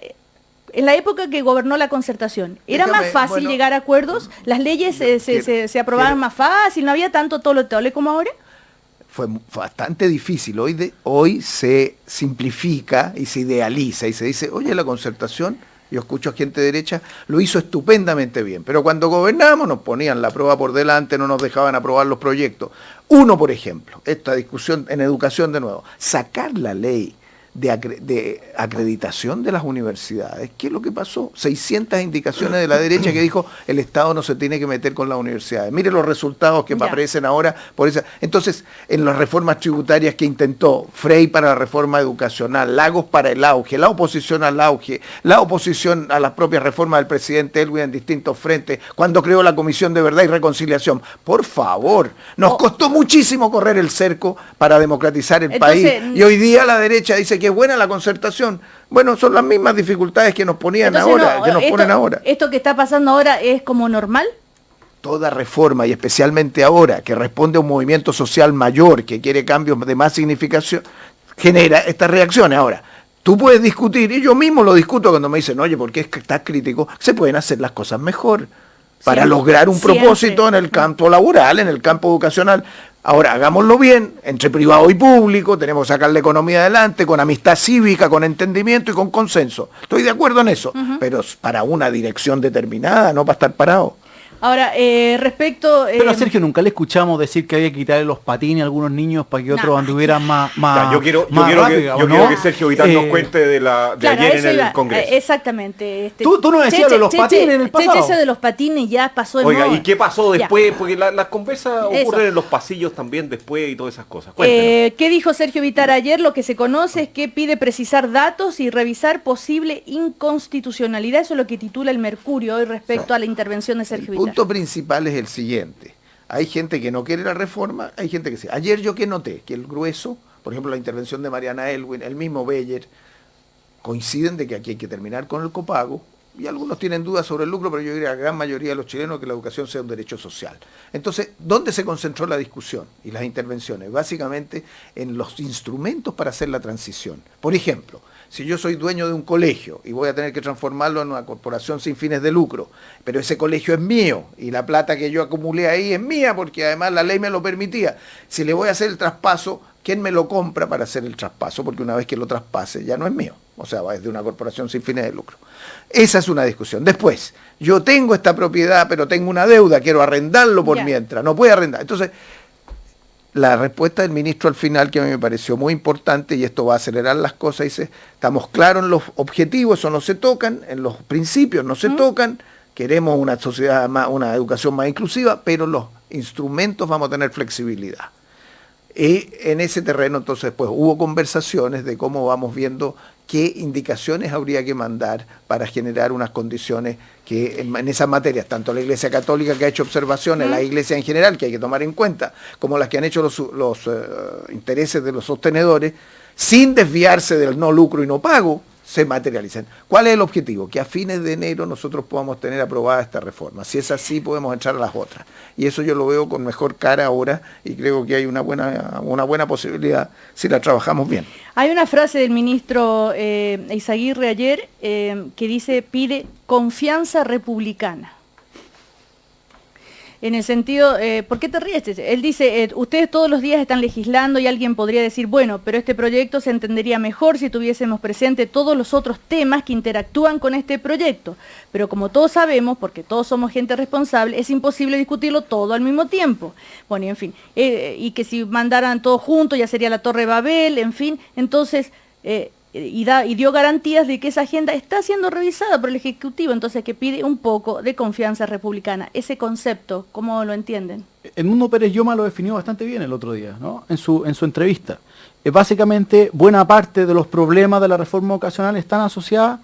en la época que gobernó la concertación, ¿era más fácil llegar a acuerdos? ¿Las leyes se aprobaban más fácil? ¿No había tanto tole como ahora? Fue bastante difícil. Hoy se simplifica y se idealiza y se dice, oye, la concertación, yo escucho a gente de derecha, lo hizo estupendamente bien, pero cuando gobernamos nos ponían la prueba por delante, no nos dejaban aprobar los proyectos. Uno, por ejemplo, esta discusión en educación de nuevo, sacar la ley de acreditación de las universidades. ¿Qué es lo que pasó? 600 indicaciones de la derecha que dijo el Estado no se tiene que meter con las universidades. Mire los resultados que aparecen ahora por esa. Entonces, en las reformas tributarias que intentó Frey para la reforma educacional, Lagos para el auge, la oposición al auge, la oposición a las propias reformas del presidente Elwin en distintos frentes, cuando creó la Comisión de Verdad y Reconciliación. Por favor, nos costó muchísimo correr el cerco para democratizar el país. Y hoy día la derecha dice que es buena la concertación. Bueno, son las mismas dificultades que nos ponían ahora, que nos ponen ahora. ¿Esto que está pasando ahora es como normal? Toda reforma, y especialmente ahora, que responde a un movimiento social mayor, que quiere cambios de más significación, genera estas reacciones. Ahora, tú puedes discutir, y yo mismo lo discuto cuando me dicen, oye, ¿por qué estás crítico? Se pueden hacer las cosas mejor para lograr un propósito en el campo laboral, en el campo educacional. Ahora, hagámoslo bien, entre privado y público, tenemos que sacar la economía adelante, con amistad cívica, con entendimiento y con consenso. Estoy de acuerdo en eso, pero para una dirección determinada, no para estar parado. Ahora, respecto... Pero a Sergio nunca le escuchamos decir que había que quitarle los patines a algunos niños para que otros anduvieran más yo quiero que Sergio Vitar nos cuente de ayer en el Congreso. Exactamente. Tú no decías de los patines en el pasado. Ese de los patines ya pasó de moda. Oiga, ¿y qué pasó después? Porque las conversas ocurren en los pasillos también después y todas esas cosas. ¿Qué dijo Sergio Vitar ayer? Lo que se conoce es que pide precisar datos y revisar posible inconstitucionalidad. Eso es lo que titula el Mercurio hoy respecto a la intervención de Sergio Vitar. El punto principal es el siguiente. Hay gente que no quiere la reforma, hay gente que sí. Ayer yo que noté que el grueso, por ejemplo la intervención de Mariana Elwin, el mismo Beyer, coinciden de que aquí hay que terminar con el copago y algunos tienen dudas sobre el lucro, pero yo diría a la gran mayoría de los chilenos que la educación sea un derecho social. Entonces, ¿dónde se concentró la discusión y las intervenciones? Básicamente en los instrumentos para hacer la transición. Por ejemplo, si yo soy dueño de un colegio y voy a tener que transformarlo en una corporación sin fines de lucro, pero ese colegio es mío y la plata que yo acumulé ahí es mía porque además la ley me lo permitía, si le voy a hacer el traspaso, ¿quién me lo compra para hacer el traspaso? Porque una vez que lo traspase ya no es mío, o sea, es de una corporación sin fines de lucro. Esa es una discusión. Después, yo tengo esta propiedad, pero tengo una deuda, quiero arrendarlo por mientras, no puede arrendar. Entonces, la respuesta del ministro al final, que a mí me pareció muy importante, y esto va a acelerar las cosas, dice, estamos claros en los objetivos, eso no se tocan, en los principios no se tocan, queremos una sociedad más, una educación más inclusiva, pero los instrumentos vamos a tener flexibilidad. Y en ese terreno entonces pues hubo conversaciones de cómo vamos viendo qué indicaciones habría que mandar para generar unas condiciones que en esas materias, tanto la Iglesia Católica que ha hecho observaciones, la Iglesia en general que hay que tomar en cuenta, como las que han hecho los intereses de los sostenedores, sin desviarse del no lucro y no pago, se materialicen. ¿Cuál es el objetivo? Que a fines de enero nosotros podamos tener aprobada esta reforma. Si es así, podemos entrar a las otras. Y eso yo lo veo con mejor cara ahora y creo que hay una buena posibilidad si la trabajamos bien. Hay una frase del ministro Eizaguirre ayer que dice, pide confianza republicana. En el sentido, ¿por qué te ríes? Él dice, ustedes todos los días están legislando y alguien podría decir, bueno, pero este proyecto se entendería mejor si tuviésemos presente todos los otros temas que interactúan con este proyecto. Pero como todos sabemos, porque todos somos gente responsable, es imposible discutirlo todo al mismo tiempo. Bueno, y en fin, y que si mandaran todo junto ya sería la Torre Babel, en fin, entonces... Y dio garantías de que esa agenda está siendo revisada por el Ejecutivo, entonces que pide un poco de confianza republicana. Ese concepto, ¿cómo lo entienden? Edmundo Pérez Lloma lo definió bastante bien el otro día, ¿no? En su entrevista. Básicamente, buena parte de los problemas de la reforma educacional están asociadas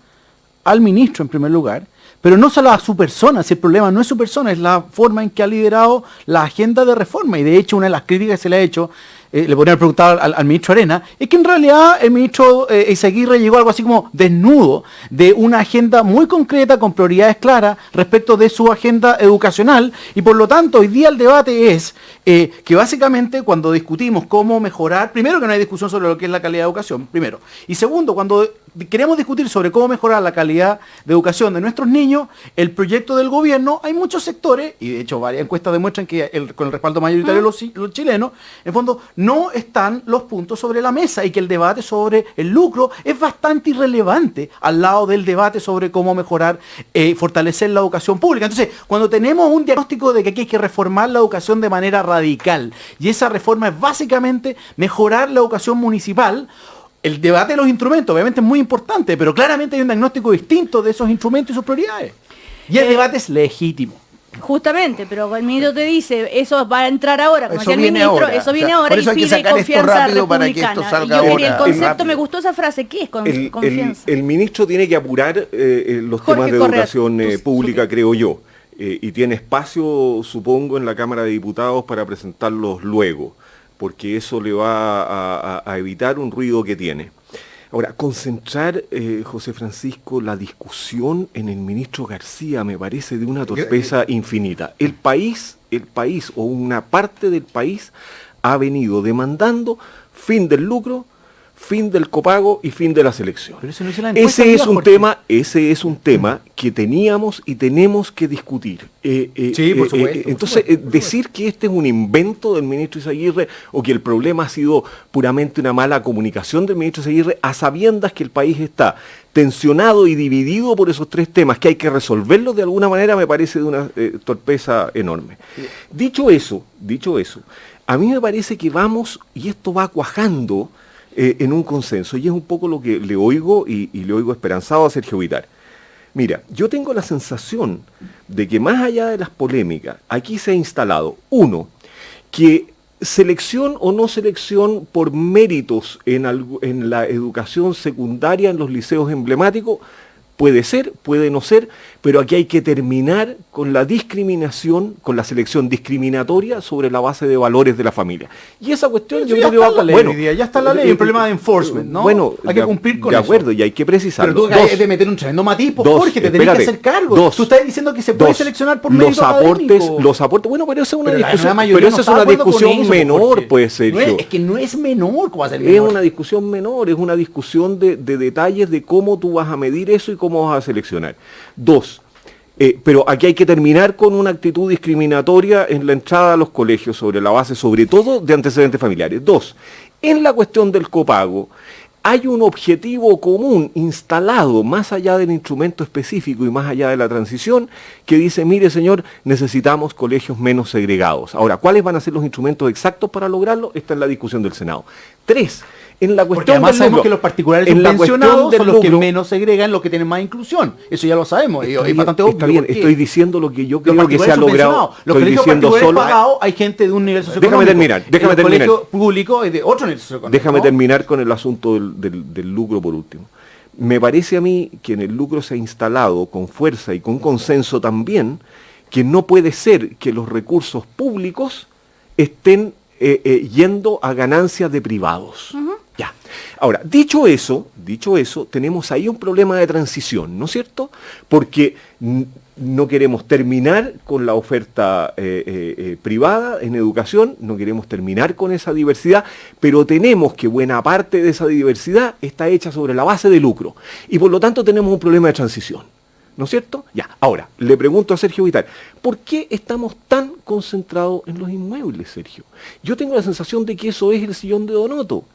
al ministro en primer lugar, pero no solo a su persona, si el problema no es su persona, es la forma en que ha liderado la agenda de reforma, y de hecho una de las críticas que se le ha hecho, le podrían preguntar al ministro Arena, es que en realidad el ministro Eizaguirre llegó algo así como desnudo de una agenda muy concreta con prioridades claras respecto de su agenda educacional, y por lo tanto hoy día el debate es que básicamente cuando discutimos cómo mejorar, primero que no hay discusión sobre lo que es la calidad de educación, primero, y segundo, cuando queremos discutir sobre cómo mejorar la calidad de educación de nuestros niños, el proyecto del gobierno, hay muchos sectores, y de hecho varias encuestas demuestran que con el respaldo mayoritario de los chilenos, en el fondo no están los puntos sobre la mesa, y que el debate sobre el lucro es bastante irrelevante al lado del debate sobre cómo mejorar, fortalecer la educación pública. Entonces, cuando tenemos un diagnóstico de que aquí hay que reformar la educación de manera radical, y esa reforma es básicamente mejorar la educación municipal, el debate de los instrumentos obviamente es muy importante, pero claramente hay un diagnóstico distinto de esos instrumentos y sus prioridades. Y el debate es legítimo. Justamente, pero el ministro te dice, eso va a entrar ahora, como decía el ministro, ahora. eso viene ahora y pide confianza republicana. Y el concepto, me gustó esa frase, ¿qué es confianza? El ministro tiene que apurar los temas de educación pública, creo yo, y tiene espacio, supongo, en la Cámara de Diputados para presentarlos luego, porque eso le va a evitar un ruido que tiene. Ahora, concentrar, José Francisco, la discusión en el ministro García me parece de una torpeza infinita. El país o una parte del país ha venido demandando fin del lucro, fin del copago y fin de la selección. Pero eso no ese es un tema que teníamos y tenemos que discutir. Sí, por supuesto. Entonces, decir que este es un invento del ministro Eizaguirre o que el problema ha sido puramente una mala comunicación del ministro Eizaguirre, a sabiendas que el país está tensionado y dividido por esos tres temas, que hay que resolverlos de alguna manera, me parece de una torpeza enorme. Sí. Dicho eso, a mí me parece que vamos, y esto va cuajando, en un consenso, y es un poco lo que le oigo y le oigo esperanzado a Sergio Vitar. Mira, yo tengo la sensación de que más allá de las polémicas, aquí se ha instalado, uno, que selección o no selección por méritos en la educación secundaria en los liceos emblemáticos, Puede ser, puede no ser, pero aquí hay que terminar con la discriminación, con la selección discriminatoria sobre la base de valores de la familia. Y esa cuestión yo creo que va a... Bueno, ya está la ley, el problema de enforcement, ¿no? Bueno, hay que cumplir con eso. De acuerdo, y hay que precisarlo. Pero tú hay de meter un tremendo matiz, Jorge, te tenés que hacer cargo. Tú estás diciendo que se puede seleccionar por mérito académico. Los aportes, bueno, pero esa es una discusión, pero esa es una discusión menor, pues, Sergio. Es que no es menor, ¿cómo va a ser menor? Es una discusión menor, es una discusión de detalles de cómo tú vas a medir eso y cómo vas a seleccionar. Dos, pero aquí hay que terminar con una actitud discriminatoria en la entrada a los colegios sobre la base, sobre todo, de antecedentes familiares. Dos, en la cuestión del copago, hay un objetivo común instalado más allá del instrumento específico y más allá de la transición que dice, mire señor, necesitamos colegios menos segregados. Ahora, ¿cuáles van a ser los instrumentos exactos para lograrlo? Está en la discusión del Senado. Tres, en la cuestión porque además sabemos que los particulares subvencionados son los que menos segregan, los que tienen más inclusión. Eso ya lo sabemos. Es bastante obvio. Está bien, estoy diciendo lo que yo creo que se ha logrado. Los colegios particulares pagados, hay gente de un nivel socioeconómico. Déjame terminar. El colegio público es de otro nivel socioeconómico. Déjame terminar con el asunto del lucro por último. Me parece a mí que en el lucro se ha instalado con fuerza y con consenso también que no puede ser que los recursos públicos estén yendo a ganancias de privados. Ya. Ahora, dicho eso, tenemos ahí un problema de transición, ¿no es cierto? Porque no queremos terminar con la oferta privada en educación, no queremos terminar con esa diversidad, pero tenemos que buena parte de esa diversidad está hecha sobre la base de lucro. Y por lo tanto tenemos un problema de transición. ¿No es cierto? Ya, ahora, le pregunto a Sergio Vitar, ¿por qué estamos tan concentrados en los inmuebles, Sergio? Yo tengo la sensación de que eso es el sillón de Donoto.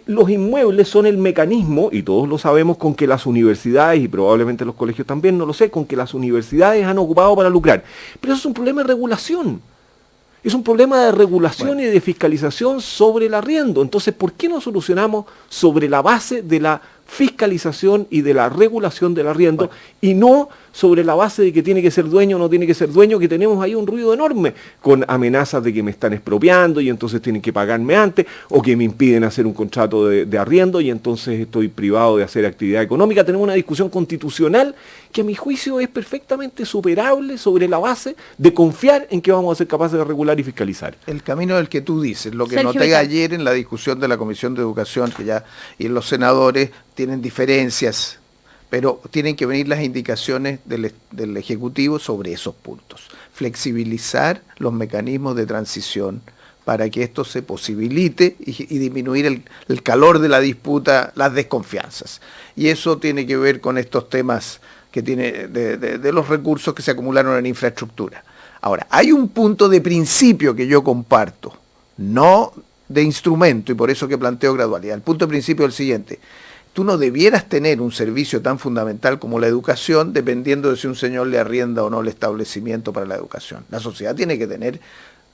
Los inmuebles son el mecanismo, y todos lo sabemos, con que las universidades, y probablemente los colegios también, no lo sé, con que las universidades han ocupado para lucrar. Pero eso es un problema de regulación. Es un problema de regulación y de fiscalización sobre el arriendo. Entonces, ¿por qué no solucionamos sobre la base de la fiscalización y de la regulación del arriendo y no sobre la base de que tiene que ser dueño o no tiene que ser dueño, que tenemos ahí un ruido enorme con amenazas de que me están expropiando y entonces tienen que pagarme antes, o que me impiden hacer un contrato de arriendo y entonces estoy privado de hacer actividad económica? Tenemos una discusión constitucional que a mi juicio es perfectamente superable sobre la base de confiar en que vamos a ser capaces de regular y fiscalizar. El camino del que tú dices, lo que noté ayer en la discusión de la Comisión de Educación, que ya y en los senadores tienen diferencias, pero tienen que venir las indicaciones del Ejecutivo sobre esos puntos. Flexibilizar los mecanismos de transición para que esto se posibilite y disminuir el calor de la disputa, las desconfianzas. Y eso tiene que ver con estos temas que tiene de los recursos que se acumularon en infraestructura. Ahora, hay un punto de principio que yo comparto, no de instrumento, y por eso que planteo gradualidad. El punto de principio es el siguiente: tú no debieras tener un servicio tan fundamental como la educación dependiendo de si un señor le arrienda o no el establecimiento para la educación. La sociedad tiene que tener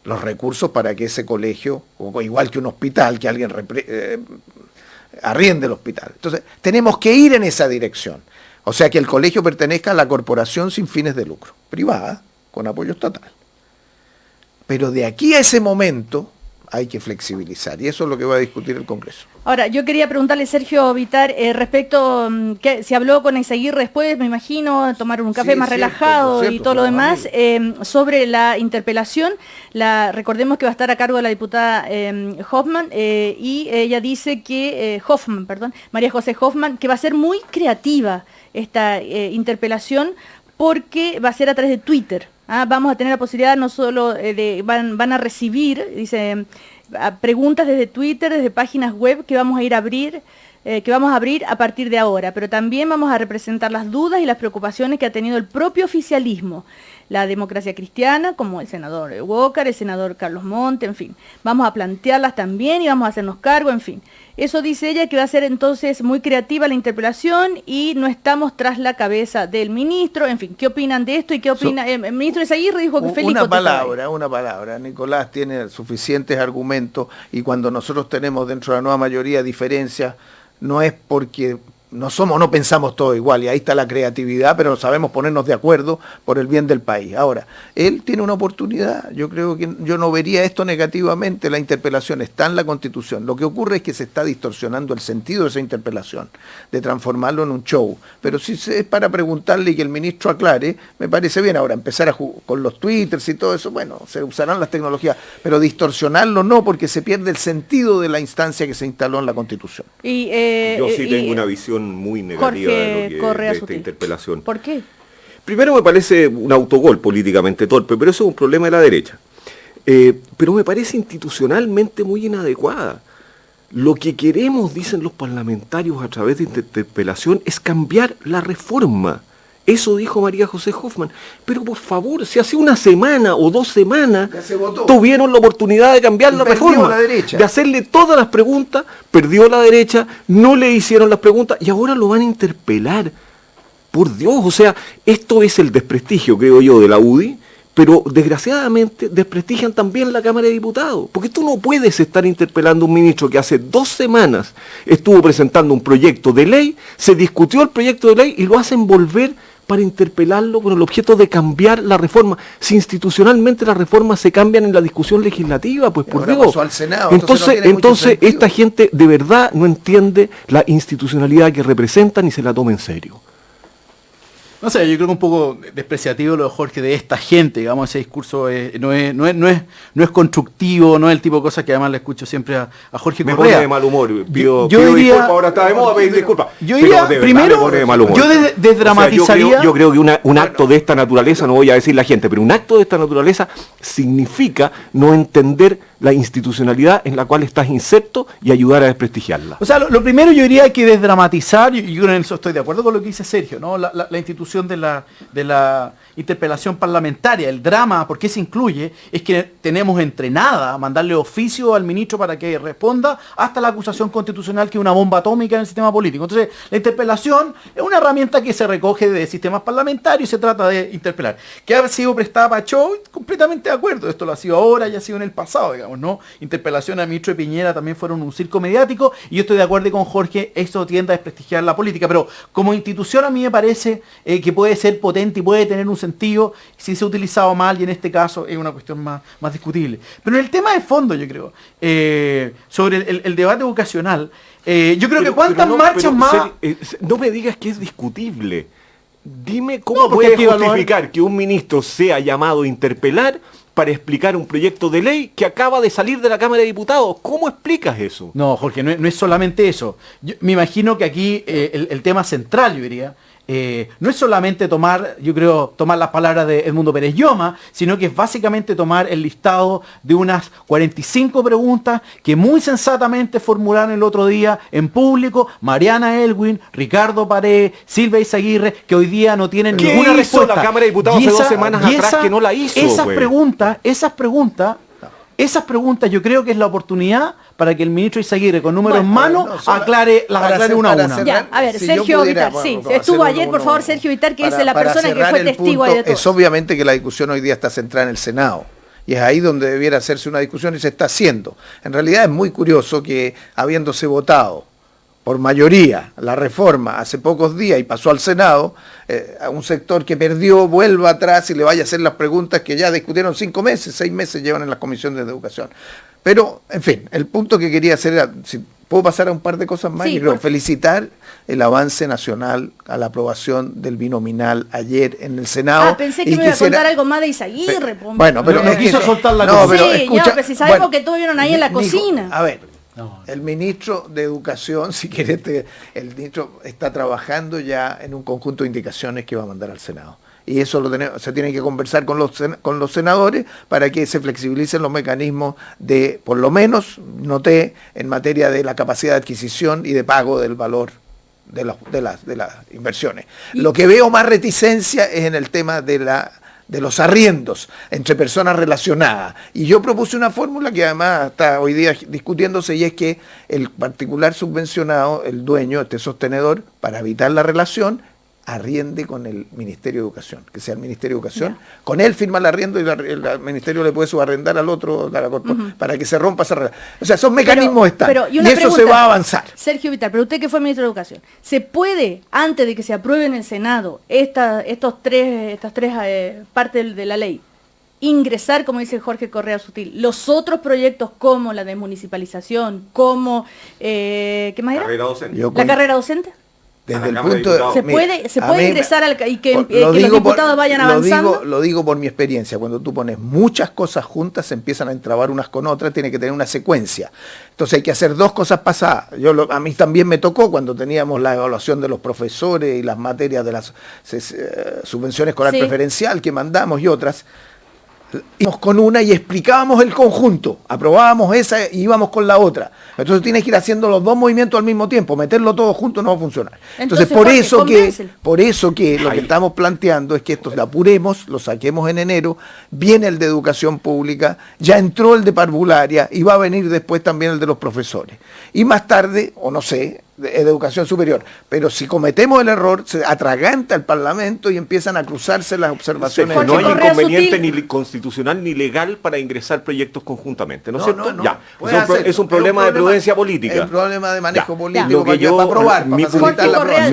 los recursos para que ese colegio, o igual que un hospital, que alguien arriende el hospital. Entonces, tenemos que ir en esa dirección. O sea, que el colegio pertenezca a la corporación sin fines de lucro, privada, con apoyo estatal. Pero de aquí a ese momento hay que flexibilizar, y eso es lo que va a discutir el Congreso. Ahora, yo quería preguntarle, Sergio Vitar, respecto, que se habló con Eizaguirre después, me imagino, tomaron un café más relajado y todo lo demás, sobre la interpelación. Recordemos que va a estar a cargo de la diputada Hoffman, y ella dice que, María José Hoffman, que va a ser muy creativa esta interpelación, porque va a ser a través de Twitter. Vamos a tener la posibilidad no solo van a recibir, dice, preguntas desde Twitter, desde páginas web que vamos a abrir a partir de ahora, pero también vamos a representar las dudas y las preocupaciones que ha tenido el propio oficialismo, la democracia cristiana, como el senador Walker, el senador Carlos Monte, en fin. Vamos a plantearlas también y vamos a hacernos cargo, en fin. Eso dice ella, que va a ser entonces muy creativa la interpelación y no estamos tras la cabeza del ministro. En fin, ¿qué opinan de esto y qué opina? El ministro Eizaguirre dijo que feliz. Una palabra. Nicolás tiene suficientes argumentos, y cuando nosotros tenemos dentro de la nueva mayoría diferencias, no es porque no pensamos todo igual, y ahí está la creatividad, pero sabemos ponernos de acuerdo por el bien del país. Ahora, él tiene una oportunidad, yo creo que yo no vería esto negativamente, la interpelación está en la Constitución. Lo que ocurre es que se está distorsionando el sentido de esa interpelación, de transformarlo en un show. Pero si es para preguntarle y que el ministro aclare, me parece bien. Ahora, empezar con los twitters y todo eso, bueno, se usarán las tecnologías, pero distorsionarlo no, porque se pierde el sentido de la instancia que se instaló en la Constitución. Yo sí tengo una visión muy negativa de esta interpelación. ¿Por qué? Primero me parece un autogol políticamente torpe, pero eso es un problema de la derecha. Pero me parece institucionalmente muy inadecuada. Lo que queremos, dicen los parlamentarios a través de interpelación, es cambiar la reforma. Eso dijo María José Hoffman. Pero por favor, si hace una semana o 2 semanas tuvieron la oportunidad de cambiar la reforma, de hacerle todas las preguntas, perdió la derecha, no le hicieron las preguntas y ahora lo van a interpelar. Por Dios, o sea, esto es el desprestigio, creo yo, de la UDI, pero desgraciadamente desprestigian también la Cámara de Diputados, porque tú no puedes estar interpelando a un ministro que hace 2 semanas estuvo presentando un proyecto de ley, se discutió el proyecto de ley y lo hacen volver para interpelarlo con el objeto de cambiar la reforma. Si institucionalmente las reformas se cambian en la discusión legislativa, pues por Dios. Pasó al Senado, entonces esta gente de verdad no entiende la institucionalidad que representa ni se la toma en serio. No sé, yo creo que un poco despreciativo lo de Jorge, de esta gente, digamos, ese discurso no es constructivo, no es el tipo de cosas que además le escucho siempre a Jorge Correa. Me pone de mal humor, pido diría, disculpas, ahora está de moda pedir disculpas. Yo diría, primero, yo desdramatizaría... O sea, yo creo que un acto de esta naturaleza, no voy a decir la gente, pero un acto de esta naturaleza significa no entender la institucionalidad en la cual estás inserto y ayudar a desprestigiarla. O sea, lo primero yo diría que desdramatizar, y yo en eso estoy de acuerdo con lo que dice Sergio, ¿no? La institución de la interpelación parlamentaria, el drama, porque se incluye, es que tenemos entrenada a mandarle oficio al ministro para que responda hasta la acusación constitucional, que es una bomba atómica en el sistema político. Entonces, la interpelación es una herramienta que se recoge de sistemas parlamentarios y se trata de interpelar. Que ha sido prestada para show, completamente de acuerdo. Esto lo ha sido ahora y ha sido en el pasado, digamos, ¿no? Interpelación al ministro de Piñera también fueron un circo mediático, y yo estoy de acuerdo con Jorge, esto tiende a desprestigiar la política, pero como institución a mí me parece que puede ser potente y puede tener un sentido si se ha utilizado mal, y en este caso es una cuestión más discutible. Pero en el tema de fondo, yo creo, sobre el debate vocacional, yo creo que cuántas marchas más... no me digas que es discutible. Dime cómo puede justificar que un ministro sea llamado a interpelar para explicar un proyecto de ley que acaba de salir de la Cámara de Diputados. ¿Cómo explicas eso? No, Jorge, no es solamente eso. Yo me imagino que aquí el tema central, yo diría, no es solamente tomar las palabras de Edmundo Pérez Lloma, sino que es básicamente tomar el listado de unas 45 preguntas que muy sensatamente formularon el otro día en público Mariana Elwin, Ricardo Paredes, Silvia Izaguirre, que hoy día no tienen ninguna respuesta. La Cámara de Diputados hace 2 semanas atrás que no la hizo. Esas preguntas yo creo que es la oportunidad para que el ministro Izaguirre, con números en mano, aclare una a una. Ya, a ver, Sergio Vitar, estuvo ayer, por favor, Sergio Vitar, que es la persona que fue testigo ahí de todo. Es obviamente que la discusión hoy día está centrada en el Senado, y es ahí donde debiera hacerse una discusión, y se está haciendo. En realidad es muy curioso que, habiéndose votado por mayoría la reforma hace pocos días y pasó al Senado, a un sector que perdió vuelva atrás y le vaya a hacer las preguntas que ya discutieron 5 meses, 6 meses llevan en las comisiones de educación. Pero, en fin, el punto que quería hacer era, si puedo pasar a un par de cosas más, sí, felicitar el avance nacional a la aprobación del binominal ayer en el Senado. Pensé que me iba a contar algo más de Izaguirre. Bueno, pero no quiso soltar la cosa. Pero escucha, si sabemos que todos vieron ahí en la cocina. A ver. El ministro de Educación, si quieres, el ministro está trabajando ya en un conjunto de indicaciones que va a mandar al Senado. Y eso se tiene que conversar con los senadores para que se flexibilicen los mecanismos de, por lo menos, noté, en materia de la capacidad de adquisición y de pago del valor de las inversiones. Lo que veo más reticencia es en el tema de los arriendos entre personas relacionadas. Y yo propuse una fórmula que además está hoy día discutiéndose, y es que el particular subvencionado, el dueño, este sostenedor, para evitar la relación, arriende con el Ministerio de Educación, que sea el Ministerio de Educación, con él firma el arriendo y el Ministerio le puede subarrendar al otro para que se rompa esa relación. O sea, son mecanismos están, y eso se va a avanzar. Sergio Vitar, pero usted que fue ministro de Educación, ¿se puede, antes de que se apruebe en el Senado estas tres partes de la ley, ingresar, como dice Jorge Correa Sutil, los otros proyectos como la desmunicipalización, como, ¿qué más era? La carrera docente. Desde el punto de, ¿Se puede ingresar y que los diputados vayan avanzando? Lo digo por mi experiencia, cuando tú pones muchas cosas juntas, se empiezan a entrabar unas con otras, tiene que tener una secuencia. Entonces hay que hacer dos cosas pasadas. A mí también me tocó cuando teníamos la evaluación de los profesores y las materias de la subvención escolar preferencial que mandamos y otras. Íbamos con una y explicábamos el conjunto, aprobábamos esa y íbamos con la otra. Entonces tienes que ir haciendo los dos movimientos al mismo tiempo, meterlo todo junto no va a funcionar. Entonces por eso que lo que estamos planteando es que esto lo apuremos, lo saquemos en enero, viene el de educación pública, ya entró el de parvularia y va a venir después también el de los profesores. Y más tarde, o no sé, de educación superior. Pero si cometemos el error, se atraganta el Parlamento y empiezan a cruzarse las observaciones. No hay inconveniente ni constitucional ni legal para ingresar proyectos conjuntamente, ¿no es cierto? No. Ya. Es un problema de prudencia política. Es un problema de manejo político para aprobar. Mi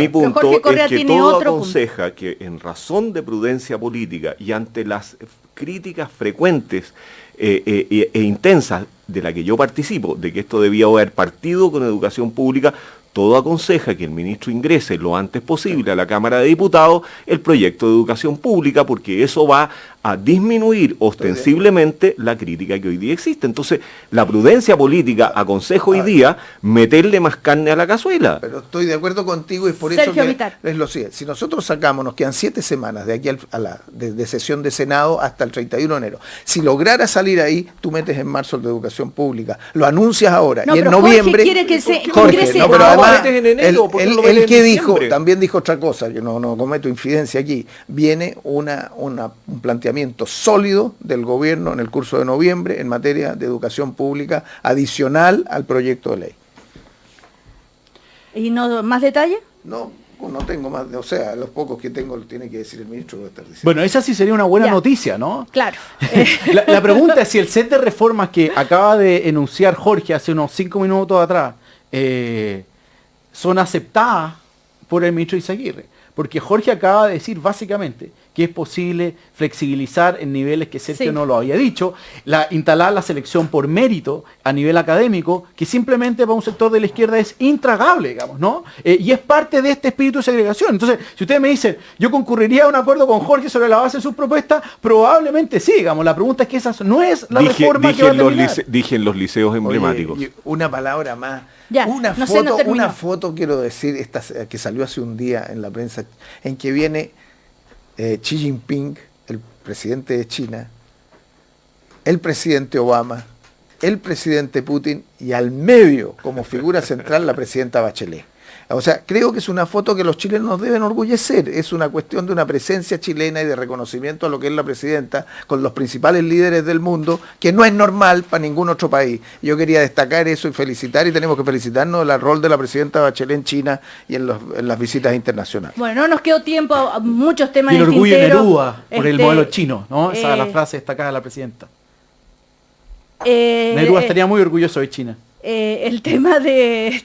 punto es que todo aconseja que en razón de prudencia política y ante las críticas frecuentes e intensas de la que yo participo, de que esto debía haber partido con educación pública, todo aconseja que el ministro ingrese lo antes posible a la Cámara de Diputados el proyecto de educación pública, porque eso va a disminuir ostensiblemente la crítica que hoy día existe. Entonces, la prudencia política aconseja hoy día meterle más carne a la cazuela. Pero estoy de acuerdo contigo y por eso que es lo siguiente. Si nosotros sacamos, nos quedan 7 semanas de aquí de sesión de Senado hasta el 31 de enero. Si lograra salir ahí, tú metes en marzo el de educación pública. Lo anuncias ahora. Y en noviembre... Jorge quiere que se ingrese ahora. Él que dijo, también dijo otra cosa, que no cometo infidencia aquí, viene un planteamiento sólido del gobierno en el curso de noviembre en materia de educación pública adicional al proyecto de ley. ¿Y no más detalle? No tengo más, o sea, los pocos que tengo lo tiene que decir el ministro. Bueno, esa sí sería una buena noticia, ¿no? Claro. La pregunta es si el set de reformas que acaba de enunciar Jorge hace unos 5 minutos atrás son aceptadas por el ministro Izaguirre. Porque Jorge acaba de decir básicamente que es posible flexibilizar en niveles que Sergio no lo había dicho, instalar la selección por mérito a nivel académico, que simplemente para un sector de la izquierda es intragable, digamos, ¿no? Y es parte de este espíritu de segregación. Entonces, si ustedes me dicen, yo concurriría a un acuerdo con Jorge sobre la base de sus propuestas, probablemente sí, digamos. La pregunta es que esa no es la reforma que va a terminar. Dije en los liceos emblemáticos. Oye, una palabra más. Ya, una foto quiero decir, esta que salió hace un día en la prensa, en que viene Xi Jinping, el presidente de China, el presidente Obama, el presidente Putin y al medio, como figura central, la presidenta Bachelet. O sea, creo que es una foto que los chilenos nos deben orgullecer. Es una cuestión de una presencia chilena y de reconocimiento a lo que es la presidenta con los principales líderes del mundo, que no es normal para ningún otro país. Yo quería destacar eso y felicitar, y tenemos que felicitarnos del rol de la presidenta Bachelet en China y en las visitas internacionales. Bueno, no nos quedó tiempo, muchos temas y el orgullo de Neruda por el modelo chino, ¿no? Esa es la frase destacada de la presidenta. Neruda estaría muy orgulloso de China. El tema de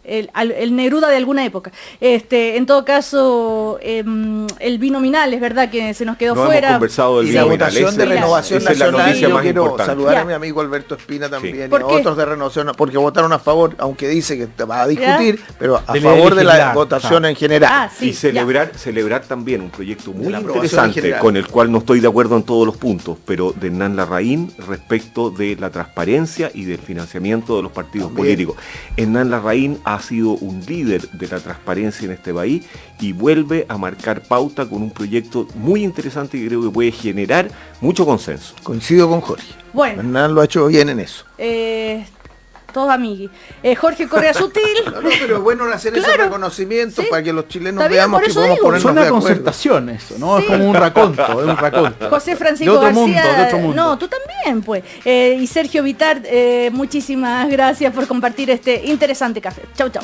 el Neruda de alguna época. En todo caso, el binominal, es verdad que se nos quedó fuera. Hemos conversado del y la votación de Renovación Nacional, yo quiero importante. saludar a mi amigo Alberto Espina también y a otros de Renovación, porque votaron a favor, aunque dice que va a discutir, pero a favor de la votación en general. Y celebrar también un proyecto muy interesante, con el cual no estoy de acuerdo en todos los puntos, pero de Hernán Larraín respecto de la transparencia y del financiamiento de los partidos políticos. Hernán Larraín ha sido un líder de la transparencia en este país y vuelve a marcar pauta con un proyecto muy interesante que creo que puede generar mucho consenso. Coincido con Jorge. Bueno. Hernán lo ha hecho bien en eso. Todos amigos. Jorge Correa Sutil. No, pero es bueno hacer ese reconocimiento para que los chilenos veamos que podemos ponernos de acuerdo. Es una concertación eso, ¿no? Es como un raconto, José Francisco García. No, tú también, pues. Y Sergio Vitar, muchísimas gracias por compartir este interesante café. Chau, chau.